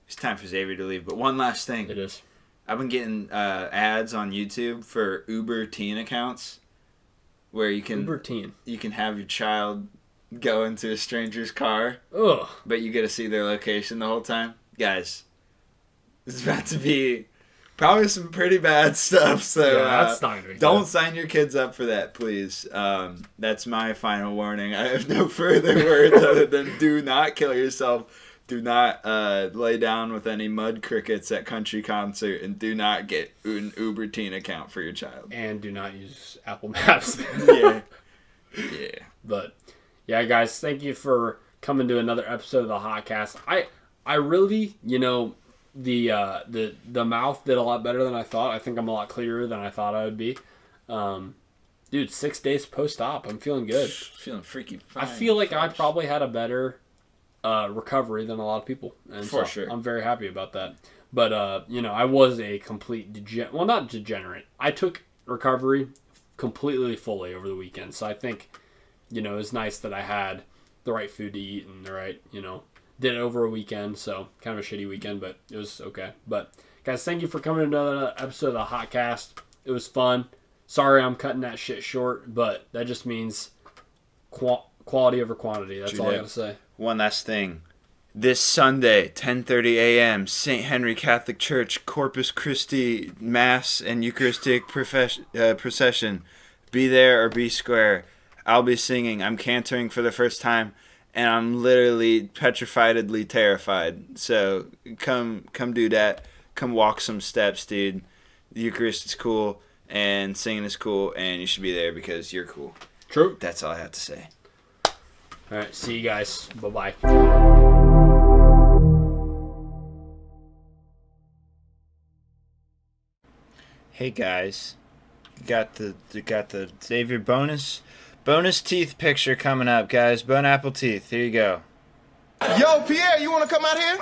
it's time for Xavier to leave, but one last thing. It is. I've been getting ads on YouTube for Uber teen accounts where you can have your child go into a stranger's car, but you get to see their location the whole time. Guys, it's about to be probably some pretty bad stuff, so that's not gonna be don't sign your kids up for that, please. That's my final warning. I have no further words other than do not kill yourself. Do not lay down with any mud crickets at country concert, and do not get an Uber teen account for your child. And do not use Apple Maps. Yeah. But yeah, guys, thank you for coming to another episode of the Hotcast. I really, the mouth did a lot better than I thought. I think I'm a lot clearer than I thought I would be. Dude, 6 days post-op. I'm feeling good. Feeling freaky fine. I feel like I probably had a better recovery than a lot of people. And for sure. I'm very happy about that. But, I was a complete not degenerate. I took recovery completely fully over the weekend. So I think, it was nice that I had the right food to eat and the right, did it over a weekend. So kind of a shitty weekend, but it was okay. But guys, thank you for coming to another episode of the Hotcast. It was fun. Sorry I'm cutting that shit short, but that just means quality over quantity. That's all I gotta say. One last thing. This Sunday, 10:30 a.m., St. Henry Catholic Church, Corpus Christi Mass and Eucharistic procession. Be there or be square. I'll be singing. I'm cantering for the first time, and I'm literally petrifiedly terrified. So come do that. Come walk some steps, dude. The Eucharist is cool, and singing is cool, and you should be there because you're cool. True. That's all I have to say. All right, see you guys. Bye-bye. Hey guys, got the Xavier bonus teeth picture coming up, guys. Bone apple teeth. Here you go. Yo, Pierre, you want to come out here?